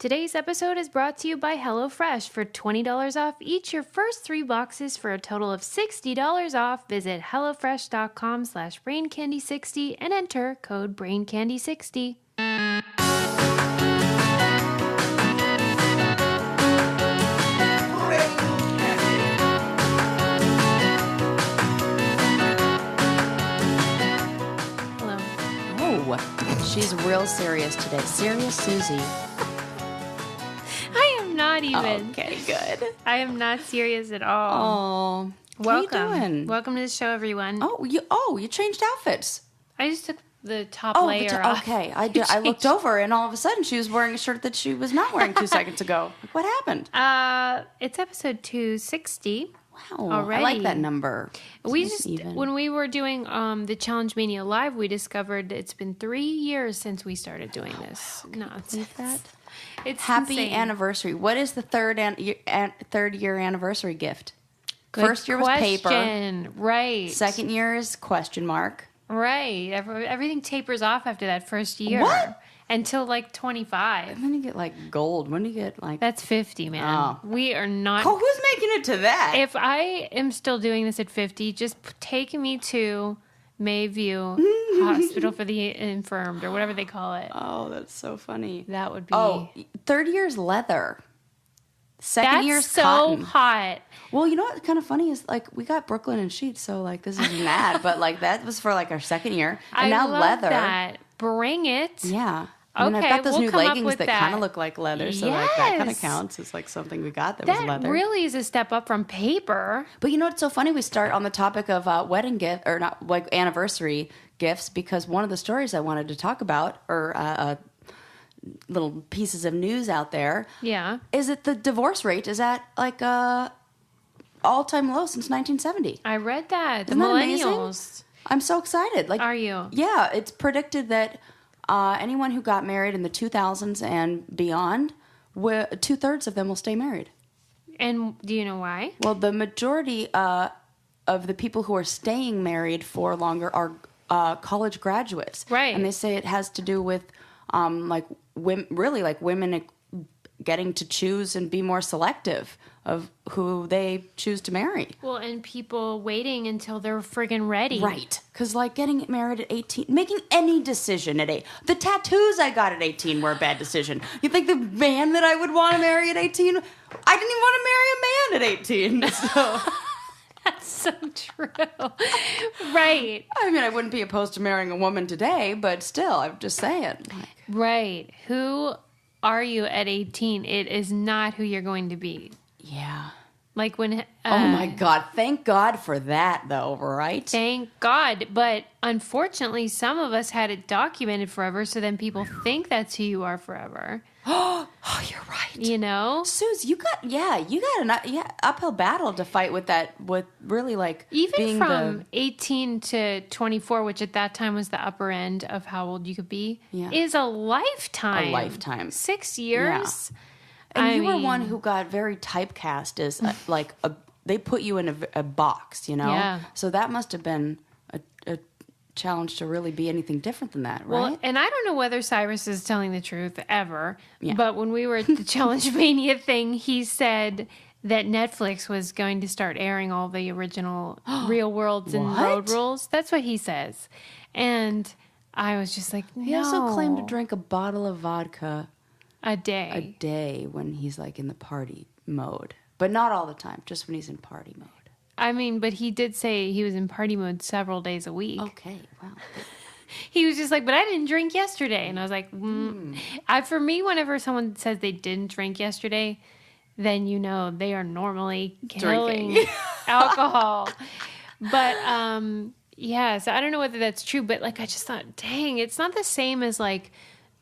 Today's episode is brought to you by HelloFresh. For $20 off each, your first 3 boxes for a total of $60 off. Visit HelloFresh.com/BrainCandy60 and enter code BrainCandy60. Hello. Oh, she's real serious today. Serious Susie. I am not even. Okay, good. I am not serious at all. Oh, Welcome. How you doing? Welcome to the show, everyone. Oh, you changed outfits. I just took the top layer off. Okay. I looked over and all of a sudden she was wearing a shirt that she was not wearing 2 seconds ago. Like, what happened? It's episode 260. Wow, Already. I like that number. We It's just even. when we were doing the Challenge Mania Live, we discovered it's been 3 years since we started doing this nonsense. that. It's Happy insane. anniversary. What is the third year anniversary gift? Good First year was paper. question. Right. Second year is question mark. Right. Everything tapers off after that first year. What? Until like 25. When do you get like gold? When do you get like? That's 50, man. Oh. We are not. Oh, who's making it to that? If I am still doing this at 50, just take me to Mayview Hospital for the Infirmed or whatever they call it. Oh, that's so funny. That would be. Oh, third year's leather. Second that's year's so cotton. hot. Well, you know what's kind of funny is like we got Brooklyn and sheets, so like this isn't that, but like that was for like our second year, and I now love leather. That. Bring it. Yeah. I mean, I've Okay, got those we'll new come up leggings with that that. kind of look like leather, so like that kind of Yes. counts as like something we got that was That leather. really is a step up from paper. But you know what's so funny? We start on the topic of wedding gift or not like anniversary gifts because one of the stories I wanted to talk about or little pieces of news out there Yeah. is that the divorce rate is at like all-time low since 1970. I read that. The Isn't that amazing? millennials. I'm so excited. Like, Are you? Yeah, it's predicted that anyone who got married in the 2000s and beyond, 2/3 of them will stay married. And do you know why? Well, the majority of the people who are staying married for longer are college graduates, Right. And they say it has to do with women getting to choose and be more selective of who they choose to marry. Well, and people waiting until they're friggin' ready. Right. Because, like, getting married at 18, making any decision at 8. The tattoos I got at 18 were a bad decision. You think the man that I would want to marry at 18? I didn't even want to marry a man at 18. So, That's so true. Right. I mean, I wouldn't be opposed to marrying a woman today, but still, I'm just saying. Like, Right. Who are you at 18? It is not who you're going to be. yeah. Like when... Oh, my God. Thank God for that, though, right? Thank God. But unfortunately, some of us had it documented forever, so then people think that's who you are forever. Oh, you're right. You know? Suze, you got an uphill battle to fight with that, with really like Even being from 18 to 24, which at that time was the upper end of how old you could be, Yeah. is a lifetime. A lifetime. 6 years. And I you were mean- one who got very typecast as they put you in a box, you know? Yeah. So that must have been a challenge to really be anything different than that, right? Well, and I don't know whether Cyrus is telling the truth ever, Yeah. but when we were at the Challenge Mania thing, he said that Netflix was going to start airing all the original Real Worlds and What? Road Rules. That's what he says. And I was just like, no. He also claimed to drink a bottle of vodka a a day. day when he's like in the party mode. But not all the time, just when he's in party mode. I mean, but he did say he was in party mode several days a week. Okay, wow. He was just like, but I didn't drink yesterday. And I was like, for me, whenever someone says they didn't drink yesterday, then you know they are normally killing Drinking. alcohol. But yeah, so I don't know whether that's true, but like I just thought, dang, it's not the same as like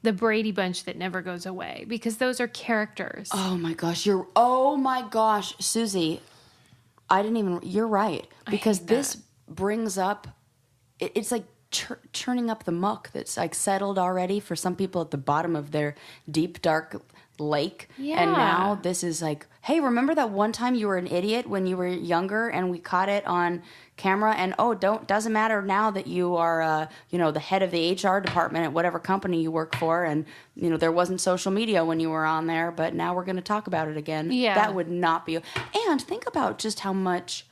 the Brady Bunch that never goes away because those are characters. Oh my gosh, Susie. You're right. Because this brings up, it's like churning up the muck that's like settled already for some people at the bottom of their deep, dark lake. Yeah. And now this is like, hey, remember that one time you were an idiot when you were younger and we caught it on camera? And doesn't matter now that you are, the head of the HR department at whatever company you work for. And, there wasn't social media when you were on there, but now we're going to talk about it again. Yeah. That would not be. And think about just how much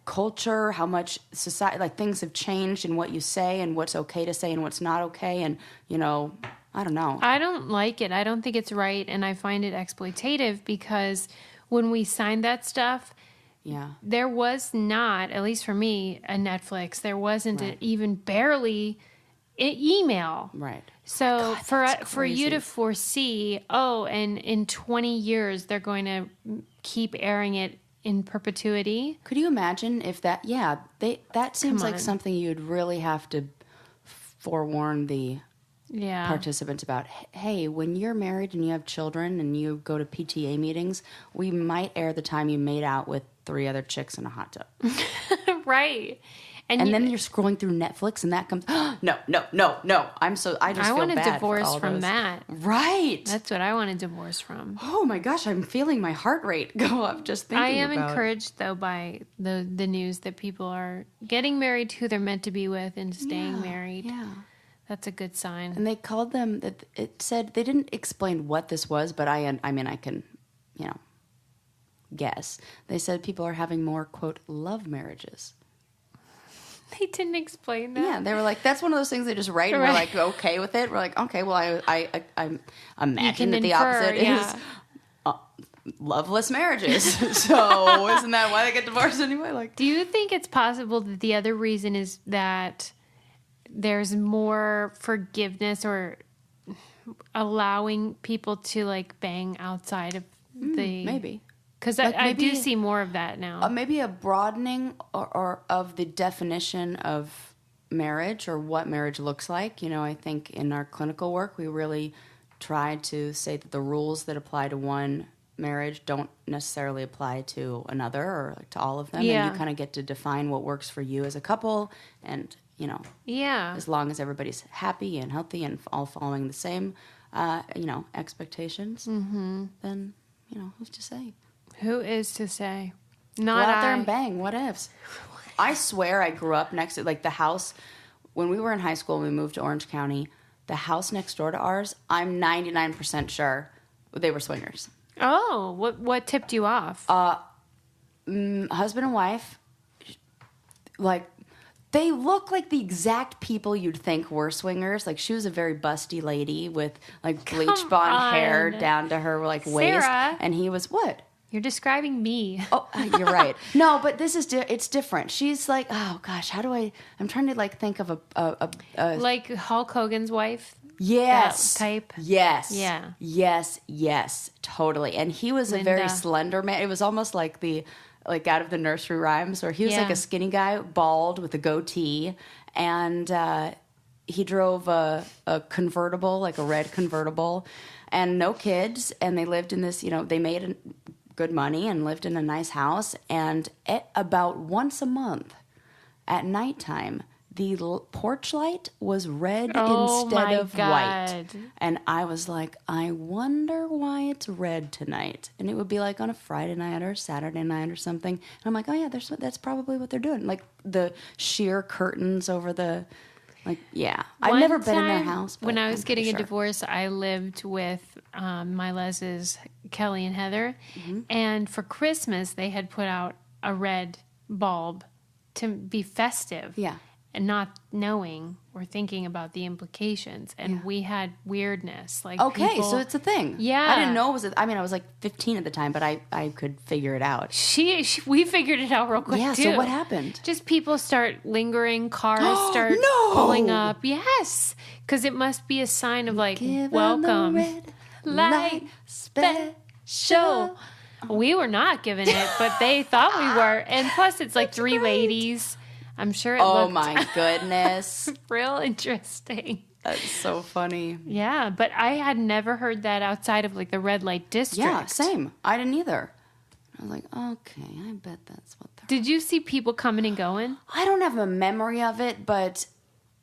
culture, how much society, like things have changed in what you say and what's okay to say and what's not okay. And, I don't know. I don't like it. I don't think it's right. And I find it exploitative because when we signed that stuff, there was not, at least for me, a Netflix. There wasn't even barely an email. Right. So God, for you to foresee, and in 20 years, they're going to keep airing it in perpetuity. Could you imagine if that, that seems like something you'd really have to forewarn the participants about. Hey, when you're married and you have children and you go to PTA meetings, we might air the time you made out with 3 other chicks in a hot tub. Right. And then you're scrolling through Netflix and that comes, no. I just feel bad. I want a for divorce all from those. that. Right. That's what I want a divorce from. Oh my gosh, I'm feeling my heart rate go up just thinking I am about encouraged, though, by the news that people are getting married to who they're meant to be with and staying married. Yeah. That's a good sign. And they called them, it said, they didn't explain what this was, but I can, guess. They said people are having more, quote, love marriages. They didn't explain that. Yeah, they were like, that's one of those things they just write and we're like, okay with it. We're like, okay, well, I imagine that the opposite is loveless marriages. So isn't that why they get divorced anyway? Like, do you think it's possible that the other reason is that there's more forgiveness or allowing people to like bang outside of the maybe? Because I do see more of that now. Maybe a broadening or of the definition of marriage or what marriage looks like. I think in our clinical work, we really try to say that the rules that apply to one marriage don't necessarily apply to another or like to all of them. Yeah. And you kind of get to define what works for you as a couple and, as long as everybody's happy and healthy and all following the same, expectations, then, who's to say? Who is to say? Not go out there and bang. What ifs? I swear I grew up next to, like, the house. When we were in high school and we moved to Orange County, the house next door to ours, I'm 99% sure they were swingers. Oh, what tipped you off? Husband and wife, like, they look like the exact people you'd think were swingers. Like, she was a very busty lady with, like, bleach blonde hair down to her, like, waist. Sarah. And he was, what? You're describing me. Oh, you're right. No, but this is it's different. She's like, oh gosh, I'm trying to like think of a like Hulk Hogan's wife. Yes. That type. Yes. Yeah. Yes. Totally. And he was a very slender man. It was almost like out of the nursery rhymes, where he was like a skinny guy, bald with a goatee, and he drove a convertible, like a red convertible, and no kids. And they lived in this, they made good money and lived in a nice house. And about once a month at nighttime, the porch light was red instead of white. And I was like, I wonder why it's red tonight. And it would be like on a Friday night or a Saturday night or something. And I'm like, oh yeah, that's probably what they're doing. Like the sheer curtains over the, like, yeah. I've never been in their house. But when I was getting a sure. divorce, I lived with my Les's Kelly and Heather. Mm-hmm. And for Christmas, they had put out a red bulb to be festive. Yeah. And not knowing or thinking about the implications. And we had weirdness. Like, okay, people, so it's a thing. Yeah. I didn't know it was I was like 15 at the time, but I could figure it out. We figured it out real quick, yeah, too. So what happened? Just people start lingering, cars start pulling up. Yes, because it must be a sign of like, give welcome. The red light special. We were not giving it, but they thought we were. And plus, it's like three ladies. I'm sure it looked... Oh, my goodness. real interesting. That's so funny. Yeah, but I had never heard that outside of, like, the red light district. Yeah, same. I didn't either. I was like, okay, I bet that's what they're... Did you see people coming and going? I don't have a memory of it, but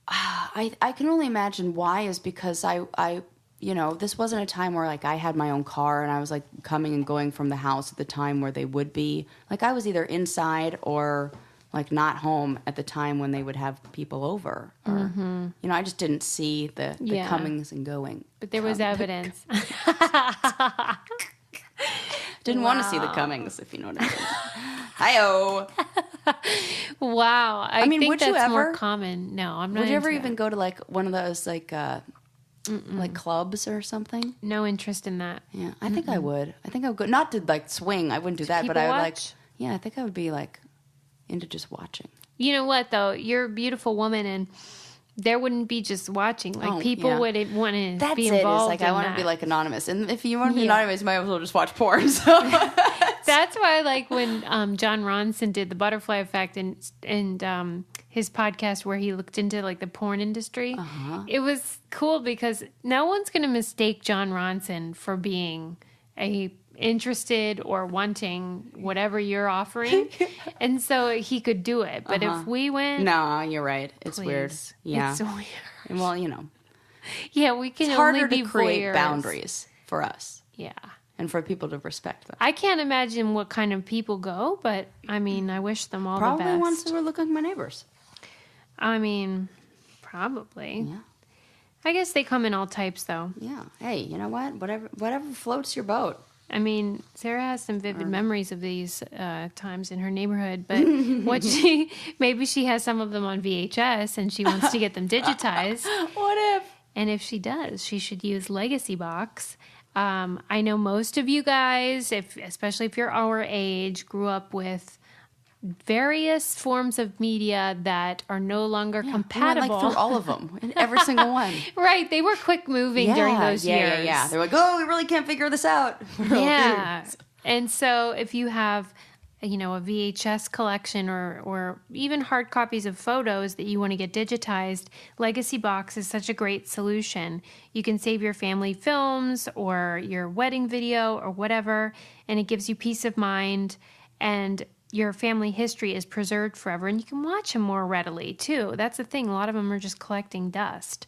I can only imagine why is because I this wasn't a time where like I had my own car and I was like coming and going from the house at the time where they would be. Like I was either inside or like not home at the time when they would have people over. Or, I just didn't see the comings and going. But there was evidence. Didn't want to see the comings, if you know what I mean. Hi-oh. Wow. I mean, think would that's you ever, more common. No, I'm not. Would you ever into even it. go to like one of those like clubs or something? No interest in that. Yeah, I think I would. I think I would go. Not to like swing. I wouldn't do that, but I would like. Yeah, I think I would be like into just watching. You know what though? You're a beautiful woman, and there wouldn't be just watching. Like people would want to be involved. It's like I want to be like anonymous, and if you want to be anonymous, you might as well just watch porn. So that's why, like when John Ronson did the Butterfly Effect and his podcast where he looked into like the porn industry, it was cool because no one's going to mistake John Ronson for being interested or wanting whatever you're offering, and so he could do it. But if we went, no, you're right. It's weird. Yeah, it's weird. Well, yeah, we can. It's only harder be to create voyeurs. Boundaries for us. Yeah. And for people to respect them. I can't imagine what kind of people go, but I mean, I wish them all the best. Probably ones who look like my neighbors. I mean, probably. Yeah. I guess they come in all types, though. Yeah. Hey, you know what? Whatever floats your boat. I mean, Sarah has some vivid memories of these times in her neighborhood, but maybe she has some of them on VHS and she wants to get them digitized. What if? And if she does, she should use Legacy Box. I know most of you guys, especially if you're our age, grew up with various forms of media that are no longer compatible. We went, like, through all of them, in every single one. Right. They were quick moving during those years. Yeah. They're like, oh, we really can't figure this out. Yeah. And so if you have, a VHS collection or even hard copies of photos that you want to get digitized, Legacy Box is such a great solution. You can save your family films or your wedding video or whatever, and it gives you peace of mind, and your family history is preserved forever, and you can watch them more readily too. That's the thing. A lot of them are just collecting dust.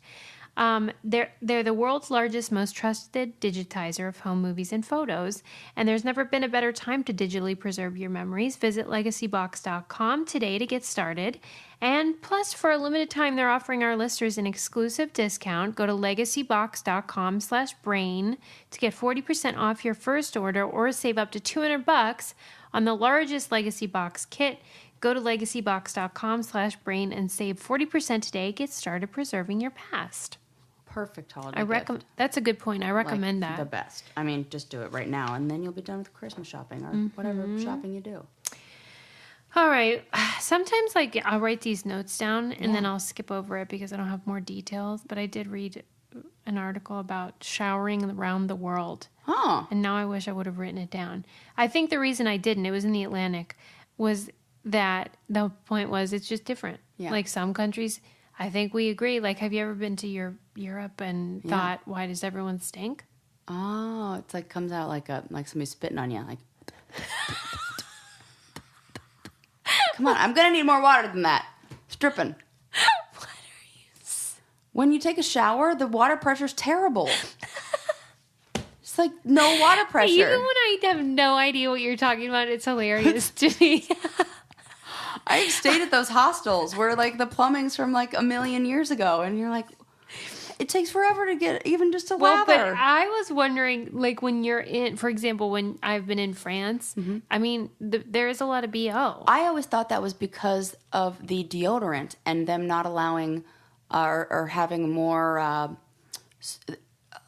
They're the world's largest, most trusted digitizer of home movies and photos, and there's never been a better time to digitally preserve your memories. Visit legacybox.com today to get started. And plus, for a limited time, they're offering our listeners an exclusive discount. Go to legacybox.com/brain to get 40% off your first order or save up to $200 on the largest Legacy Box kit. Go to legacybox.com/brain and save 40% today. Get started preserving your past. Perfect holiday gift. That's a good point. I recommend that. The best. I mean, just do it right now, and then you'll be done with Christmas shopping or whatever shopping you do. All right. Sometimes, I'll write these notes down, and then I'll skip over it because I don't have more details. But I did read an article about showering around the world. Oh. And now I wish I would have written it down. I think the reason I didn't, it was in the Atlantic, was that the point was it's just different. Yeah. Like some countries, I think we agree. Like, have you ever been to Europe and thought, why does everyone stink? Oh, it's like comes out like somebody spitting on you. Like, come on, I'm gonna need more water than that. It's dripping. What are you? When you take a shower, the water pressure's terrible. It's like no water pressure. Even when I have no idea what you're talking about, it's hilarious to me. I've stayed at those hostels where like the plumbing's from like a million years ago, and you're like, it takes forever to get even just a lather. But I was wondering, like when you're in, for example, when I've been in France, I mean, there is a lot of BO. I always thought that was because of the deodorant and them not allowing or having more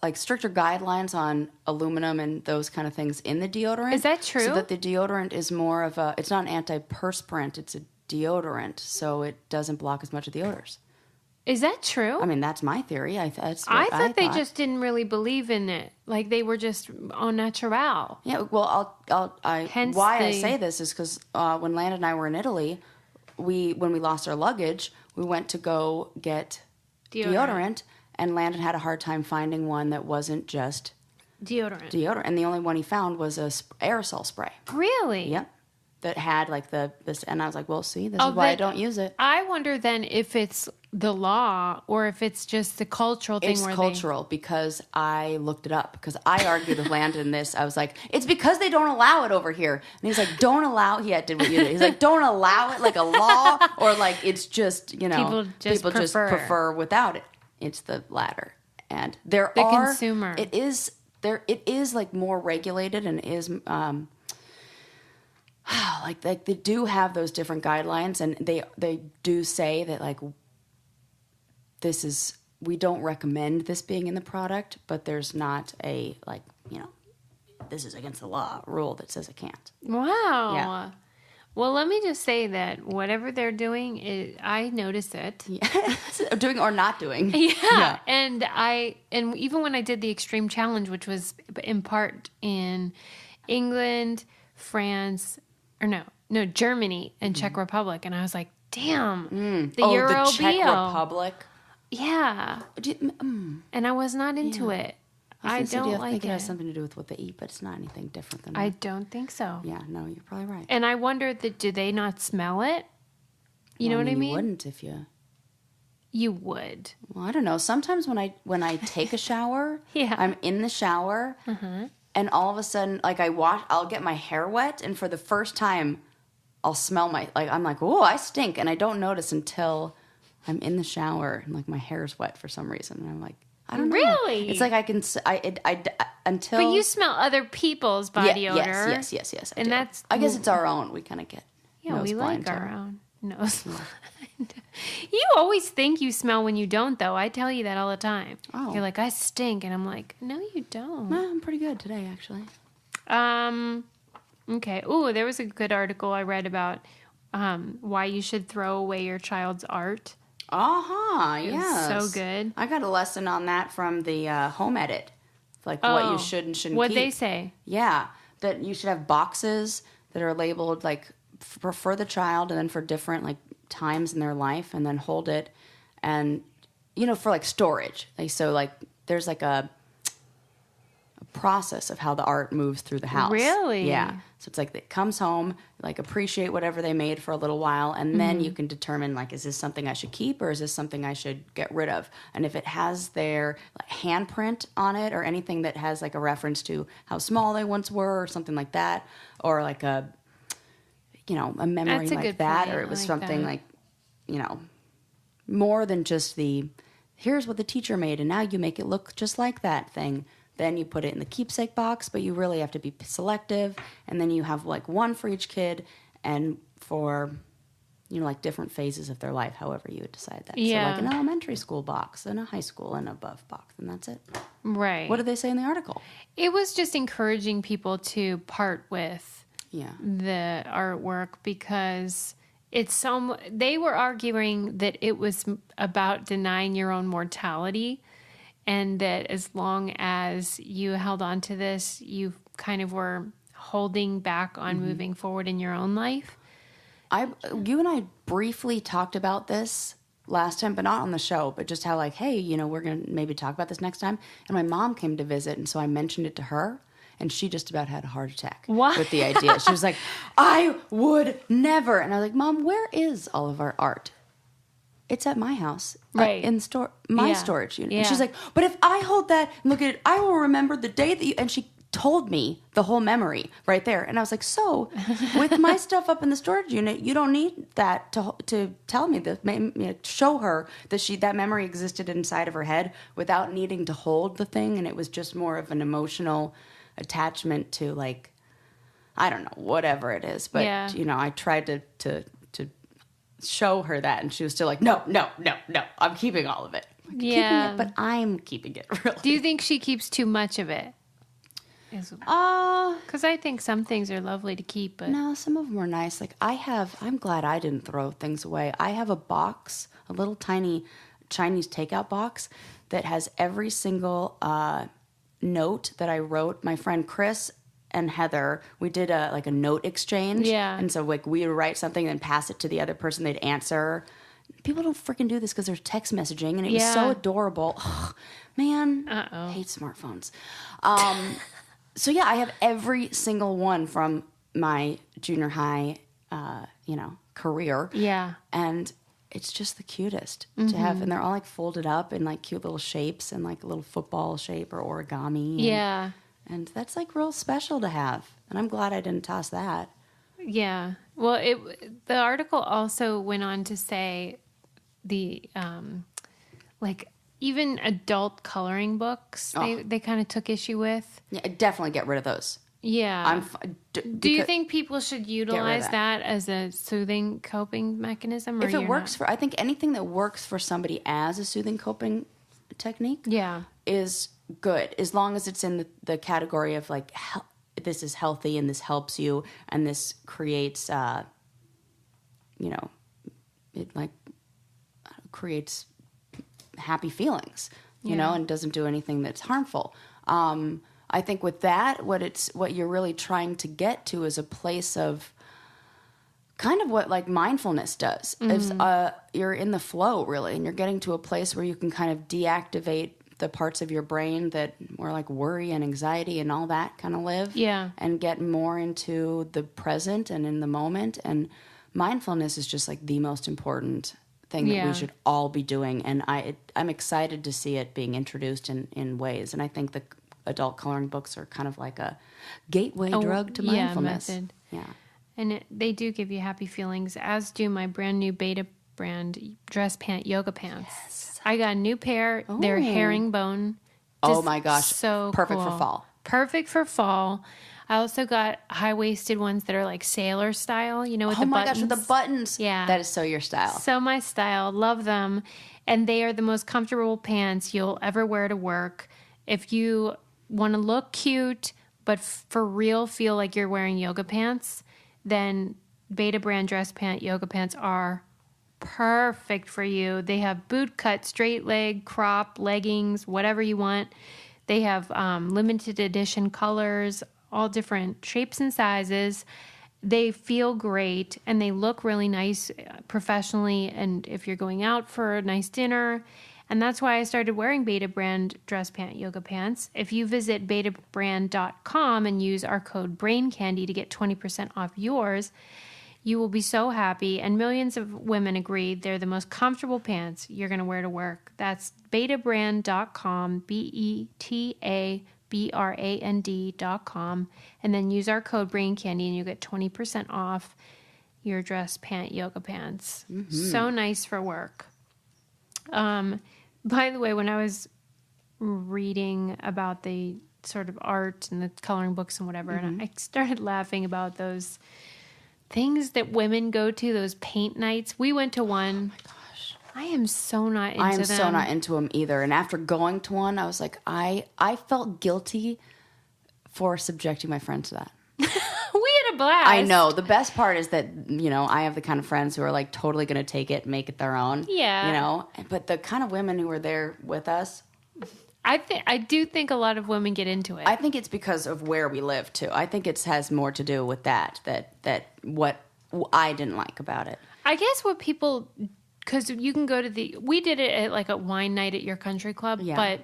like stricter guidelines on aluminum and those kind of things in the deodorant. Is that true? So that the deodorant is more of it's not an antiperspirant, it's a deodorant, so it doesn't block as much of the odors. Is that true? I mean, that's my theory. I thought they just didn't really believe in it. Like they were just au naturel. Yeah, well, I say this is because when Landon and I were in Italy, when we lost our luggage, we went to go get deodorant. And Landon had a hard time finding one that wasn't just deodorant. And the only one he found was a aerosol spray. Really? Yep. that had like this, and I was like, well, see, this is why I don't use it. I wonder then if it's the law or if it's just the cultural thing. It's cultural because I looked it up because I argued with Landon this. I was like, it's because they don't allow it over here. And he's like, don't allow. He did what you did. He's like, don't allow it like a law or like it's just, people just prefer without it. It's the latter. And the consumer. It is like more regulated and is like they do have those different guidelines, and they do say that like we don't recommend this being in the product, but there's not a like, this is against the law rule that says it can't. Wow. Yeah. Well, let me just say that whatever they're doing, I notice it. Yeah. Doing or not doing. Yeah. And even when I did the Extreme Challenge, which was in part in England, France, Germany and Czech Republic, and I was like, damn, the Euro the Czech Republic. Yeah. And I was not into it. I don't like it. It has something to do with what they eat, but it's not anything different than that. I don't think so. Yeah, no, you're probably right. And I wonder do they not smell it? You know what I mean? You wouldn't if you... You would. Well, I don't know. Sometimes when I take a shower, I'm in the shower, and all of a sudden, like I'll get my hair wet, and for the first time, I'll smell I'm like, oh, I stink, and I don't notice until I'm in the shower, and like my hair's wet for some reason, and I'm like, I don't know. Really? It's like until. But you smell other people's body odor. Yes. And that's. I guess it's our own. We kind of get. Yeah, we like our own nose blind. You always think you smell when you don't, though. I tell you that all the time. Oh. You're like, I stink, and I'm like, no, you don't. Well, I'm pretty good today, actually. Okay. Ooh, there was a good article I read about why you should throw away your child's art. Yes. So good. I got a lesson on that from the home edit. Like what you should and shouldn't What'd keep. they say? Yeah. That you should have boxes that are labeled like for the child and then for different like times in their life, and then hold it and for like storage. Like, so like there's like a process of how the art moves through the house. Really? Yeah. So it's like it comes home, like appreciate whatever they made for a little while, and then you can determine like, is this something I should keep or is this something I should get rid of? And if it has their like handprint on it or anything that has like a reference to how small they once were or something like that, or like a a memory like that, point. or it was like something that. like more than just the here's what the teacher made and now you make it look just like that thing. Then you put it in the keepsake box, but you really have to be selective. And then you have like one for each kid and for, like different phases of their life, however you would decide that. Yeah. So like an elementary school box and a high school and above box, and that's it. Right. What did they say in the article? It was just encouraging people to part with Yeah. the artwork because they were arguing that it was about denying your own mortality. And that as long as you held on to this, you kind of were holding back on moving forward in your own life. You and I briefly talked about this last time, but not on the show, but just how like, hey, we're going to maybe talk about this next time. And my mom came to visit, and so I mentioned it to her, and she just about had a heart attack with the idea. She was like, I would never. And I was like, Mom, where is all of our art? It's at my house, right? In my storage unit. Yeah. And she's like, but if I hold that and look at it, I will remember the day that you. And she told me the whole memory right there. And I was like, so with my stuff up in the storage unit, you don't need that to tell me that, show her that that memory existed inside of her head without needing to hold the thing. And it was just more of an emotional attachment to like, I don't know, whatever it is. But, I tried to show her that, and she was still like, no, I'm keeping all of it. Like, keeping it, but I'm keeping it, really. Do you think she keeps too much of it? Because I think some things are lovely to keep, but no, some of them are nice. Like I'm glad I didn't throw things away. I have a box, a little tiny Chinese takeout box that has every single note that I wrote. My friend Chris and Heather, we did a note exchange. Yeah. And so like we would write something and pass it to the other person. They'd answer. People don't freaking do this because there's text messaging, and it was so adorable. Ugh, man, hate smartphones. So yeah, I have every single one from my junior high, career. Yeah. And it's just the cutest to have. And they're all like folded up in like cute little shapes and like a little football shape or origami. And, Yeah. And that's like real special to have. And I'm glad I didn't toss that. Yeah. Well, the article also went on to say the, like even adult coloring books, they kind of took issue with. Yeah, definitely get rid of those. Yeah. Do you think people should utilize that as a soothing coping mechanism? Or if it works I think anything that works for somebody as a soothing coping technique is good, as long as it's in the category of like, this is healthy and this helps you and this creates, it like creates happy feelings, you know, and doesn't do anything that's harmful. I think with that, what you're really trying to get to is a place of kind of what like mindfulness does. If you're in the flow really, and you're getting to a place where you can kind of deactivate the parts of your brain that where like worry and anxiety and all that kind of live, and get more into the present and in the moment. And mindfulness is just like the most important thing that we should all be doing. And I'm excited to see it being introduced in ways. And I think the adult coloring books are kind of like a gateway drug to mindfulness. Method. Yeah. And they do give you happy feelings, as do my brand new Beta brand dress pant yoga pants. Yes. I got a new pair. They're herringbone. Oh my gosh. So perfect cool. for fall. Perfect for fall. I also got high-waisted ones that are like sailor style, with the buttons. Oh my gosh, with the buttons. Yeah. That is so your style. So my style. Love them. And they are the most comfortable pants you'll ever wear to work. If you want to look cute, but for real feel like you're wearing yoga pants, then Beta brand dress pant yoga pants are perfect for you. They have boot cut, straight leg, crop, leggings, whatever you want. They have limited edition colors, all different shapes and sizes. They feel great and they look really nice professionally, and if you're going out for a nice dinner. And that's why I started wearing Beta brand dress pant yoga pants. If you visit betabrand.com and use our code BRAINCANDY to get 20% off yours, you will be so happy. And millions of women agree they're the most comfortable pants you're going to wear to work. That's betabrand.com, betabrand.com. And then use our code BRAINCANDY and you'll get 20% off your dress pant yoga pants. Mm-hmm. So nice for work. By the way, when I was reading about the sort of art and the coloring books and whatever, and I started laughing about those things that women go to, those paint nights. We went to one. Oh my gosh. I am so not into them. I am so not into them either. And after going to one, I was like, I felt guilty for subjecting my friends to that. We had a blast. I know. The best part is that, I have the kind of friends who are like totally going to take it, make it their own. Yeah. But the kind of women who were there with us, I do think a lot of women get into it. I think it's because of where we live too. I think it has more to do with that what I didn't like about it. I guess what people, because you can go to we did it at like a wine night at your country club, but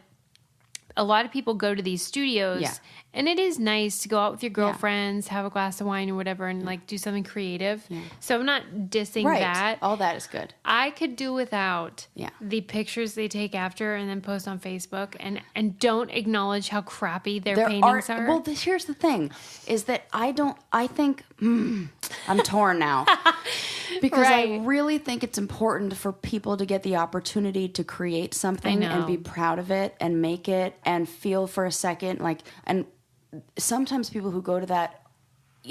a lot of people go to these studios, and it is nice to go out with your girlfriends, have a glass of wine or whatever, and like do something creative. Yeah. So I'm not dissing that. All that is good. I could do without the pictures they take after and then post on Facebook, and don't acknowledge how crappy their paintings are. Well, here's the thing, is that I think I'm torn now. Because I really think it's important for people to get the opportunity to create something and be proud of it and make it and feel for a second and sometimes people who go to that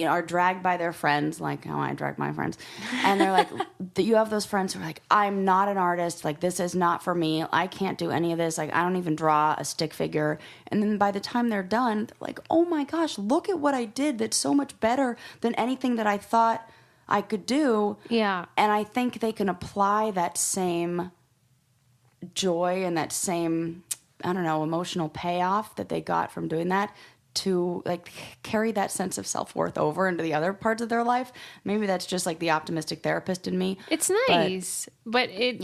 are dragged by their friends, like how I drag my friends, and they're like, you have those friends who are like, I'm not an artist, like this is not for me, I can't do any of this, like I don't even draw a stick figure, and then by the time they're done, they're like, oh my gosh, look at what I did that's so much better than anything that I thought I could do. Yeah. And I think they can apply that same joy and that same, emotional payoff that they got from doing that to like carry that sense of self-worth over into the other parts of their life. Maybe that's just like the optimistic therapist in me. It's nice, but it,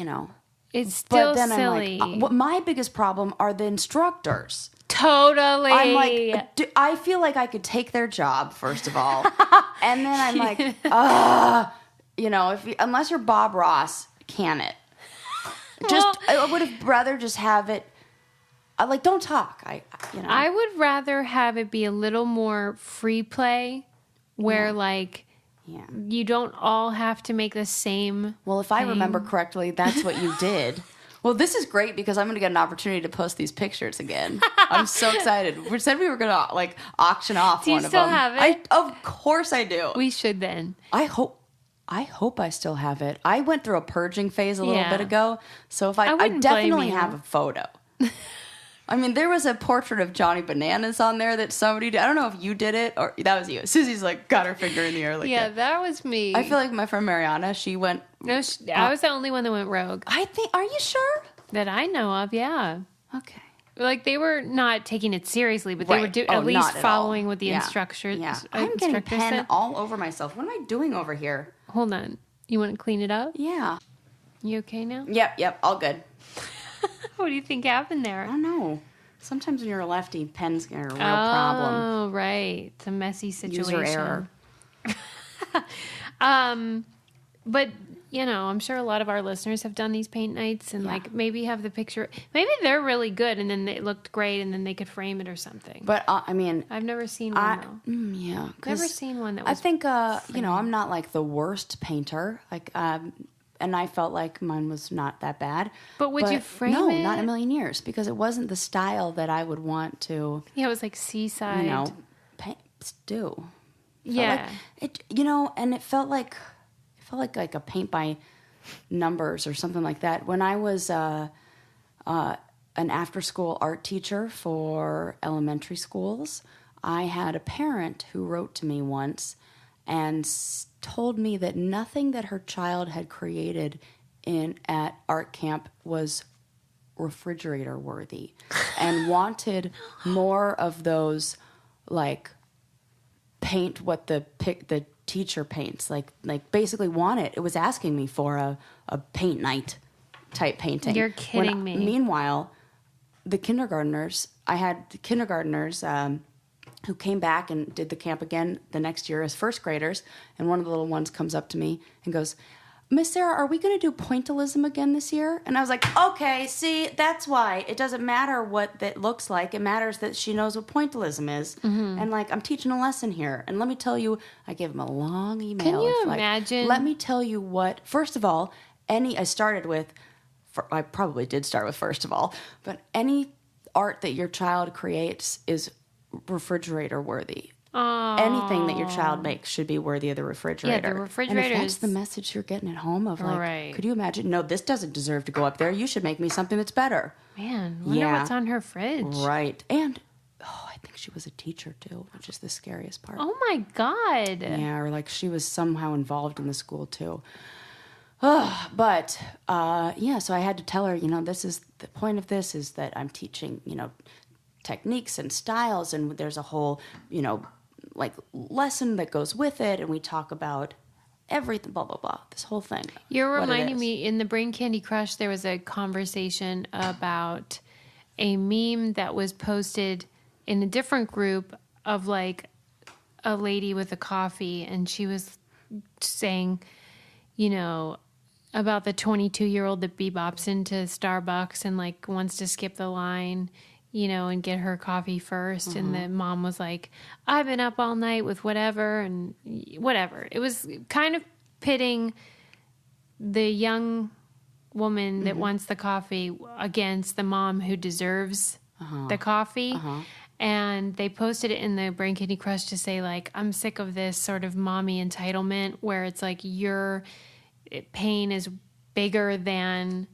it's but still then silly. I'm like, what my biggest problem are the instructors. Totally. I'm like, I feel like I could take their job, first of all. And then I'm like, unless you're Bob Ross, can it? I would have rather just have it. Don't talk. I would rather have it be a little more free play, where you don't all have to make the same. Well, if I remember correctly, that's what you did. Well, this is great because I'm going to get an opportunity to post these pictures again. I'm so excited. We said we were going to auction off one of them. Do you still have it? Of course I do. We should then. I hope I still have it. I went through a purging phase a little bit ago, so if I definitely have a photo. I mean, there was a portrait of Johnny Bananas on there that somebody did. I don't know if you did it or that was you. Susie's got her finger in the air that was me. I feel like my friend Mariana, she went. No, I was the only one that went rogue. Are you sure? That I know of, yeah. Okay. They were not taking it seriously, but they were at least following what the instructor. Yeah. I'm getting pen all over myself. What am I doing over here? Hold on. You want to clean it up? Yeah. You okay now? Yep. All good. What do you think happened there? I don't know. Sometimes when you're a lefty, pens are a real problem. Oh, right. It's a messy situation. User error. But, I'm sure a lot of our listeners have done these paint nights and maybe have the picture. Maybe they're really good and then it looked great and then they could frame it or something. But, I've never seen one, though. Yeah. Never seen one that was I think, I'm not the worst painter. And I felt like mine was not that bad. But would you frame it? No, not in a million years. Because it wasn't the style that I would want to... Yeah, it was seaside. Do. Yeah. And it felt like a paint by numbers or something like that. When I was an after-school art teacher for elementary schools, I had a parent who wrote to me once and told me that nothing that her child had created at art camp was refrigerator worthy and wanted more of those paint what the teacher paints basically wanted. It was asking me for a paint night type painting. You're kidding me. Meanwhile, I had kindergartners who came back and did the camp again the next year as first graders, and one of the little ones comes up to me and goes, Miss Sarah, are we going to do pointillism again this year? And I was like, okay, see, that's why. It doesn't matter what that looks like. It matters that she knows what pointillism is. Mm-hmm. And I'm teaching a lesson here. And let me tell you, I gave him a long email. Can you imagine? Let me tell you what, first of all, I probably did start with first of all, but any art that your child creates is refrigerator worthy. Oh. Anything that your child makes should be worthy of the refrigerator. Yeah, the refrigerator. And if that's the message you're getting at home of right. Could you imagine? No, this doesn't deserve to go up there. You should make me something that's better. Man, wonder what's on her fridge. Right. And I think she was a teacher too, which is the scariest part. Oh my God. Yeah, or she was somehow involved in the school too. But so I had to tell her, this is the point of this is that I'm teaching, techniques and styles, and there's a whole, lesson that goes with it, and we talk about everything, blah, blah, blah, this whole thing. You're reminding me, in the Brain Candy Crush, there was a conversation about a meme that was posted in a different group of a lady with a coffee, and she was saying, about the 22-year-old that bebops into Starbucks and wants to skip the line, and get her coffee first. Mm-hmm. And the mom was like, I've been up all night with whatever and whatever. It was kind of pitting the young woman that wants the coffee against the mom who deserves the coffee. Uh-huh. And they posted it in the Brain Candy Crush to say, I'm sick of this sort of mommy entitlement where it's your pain is bigger than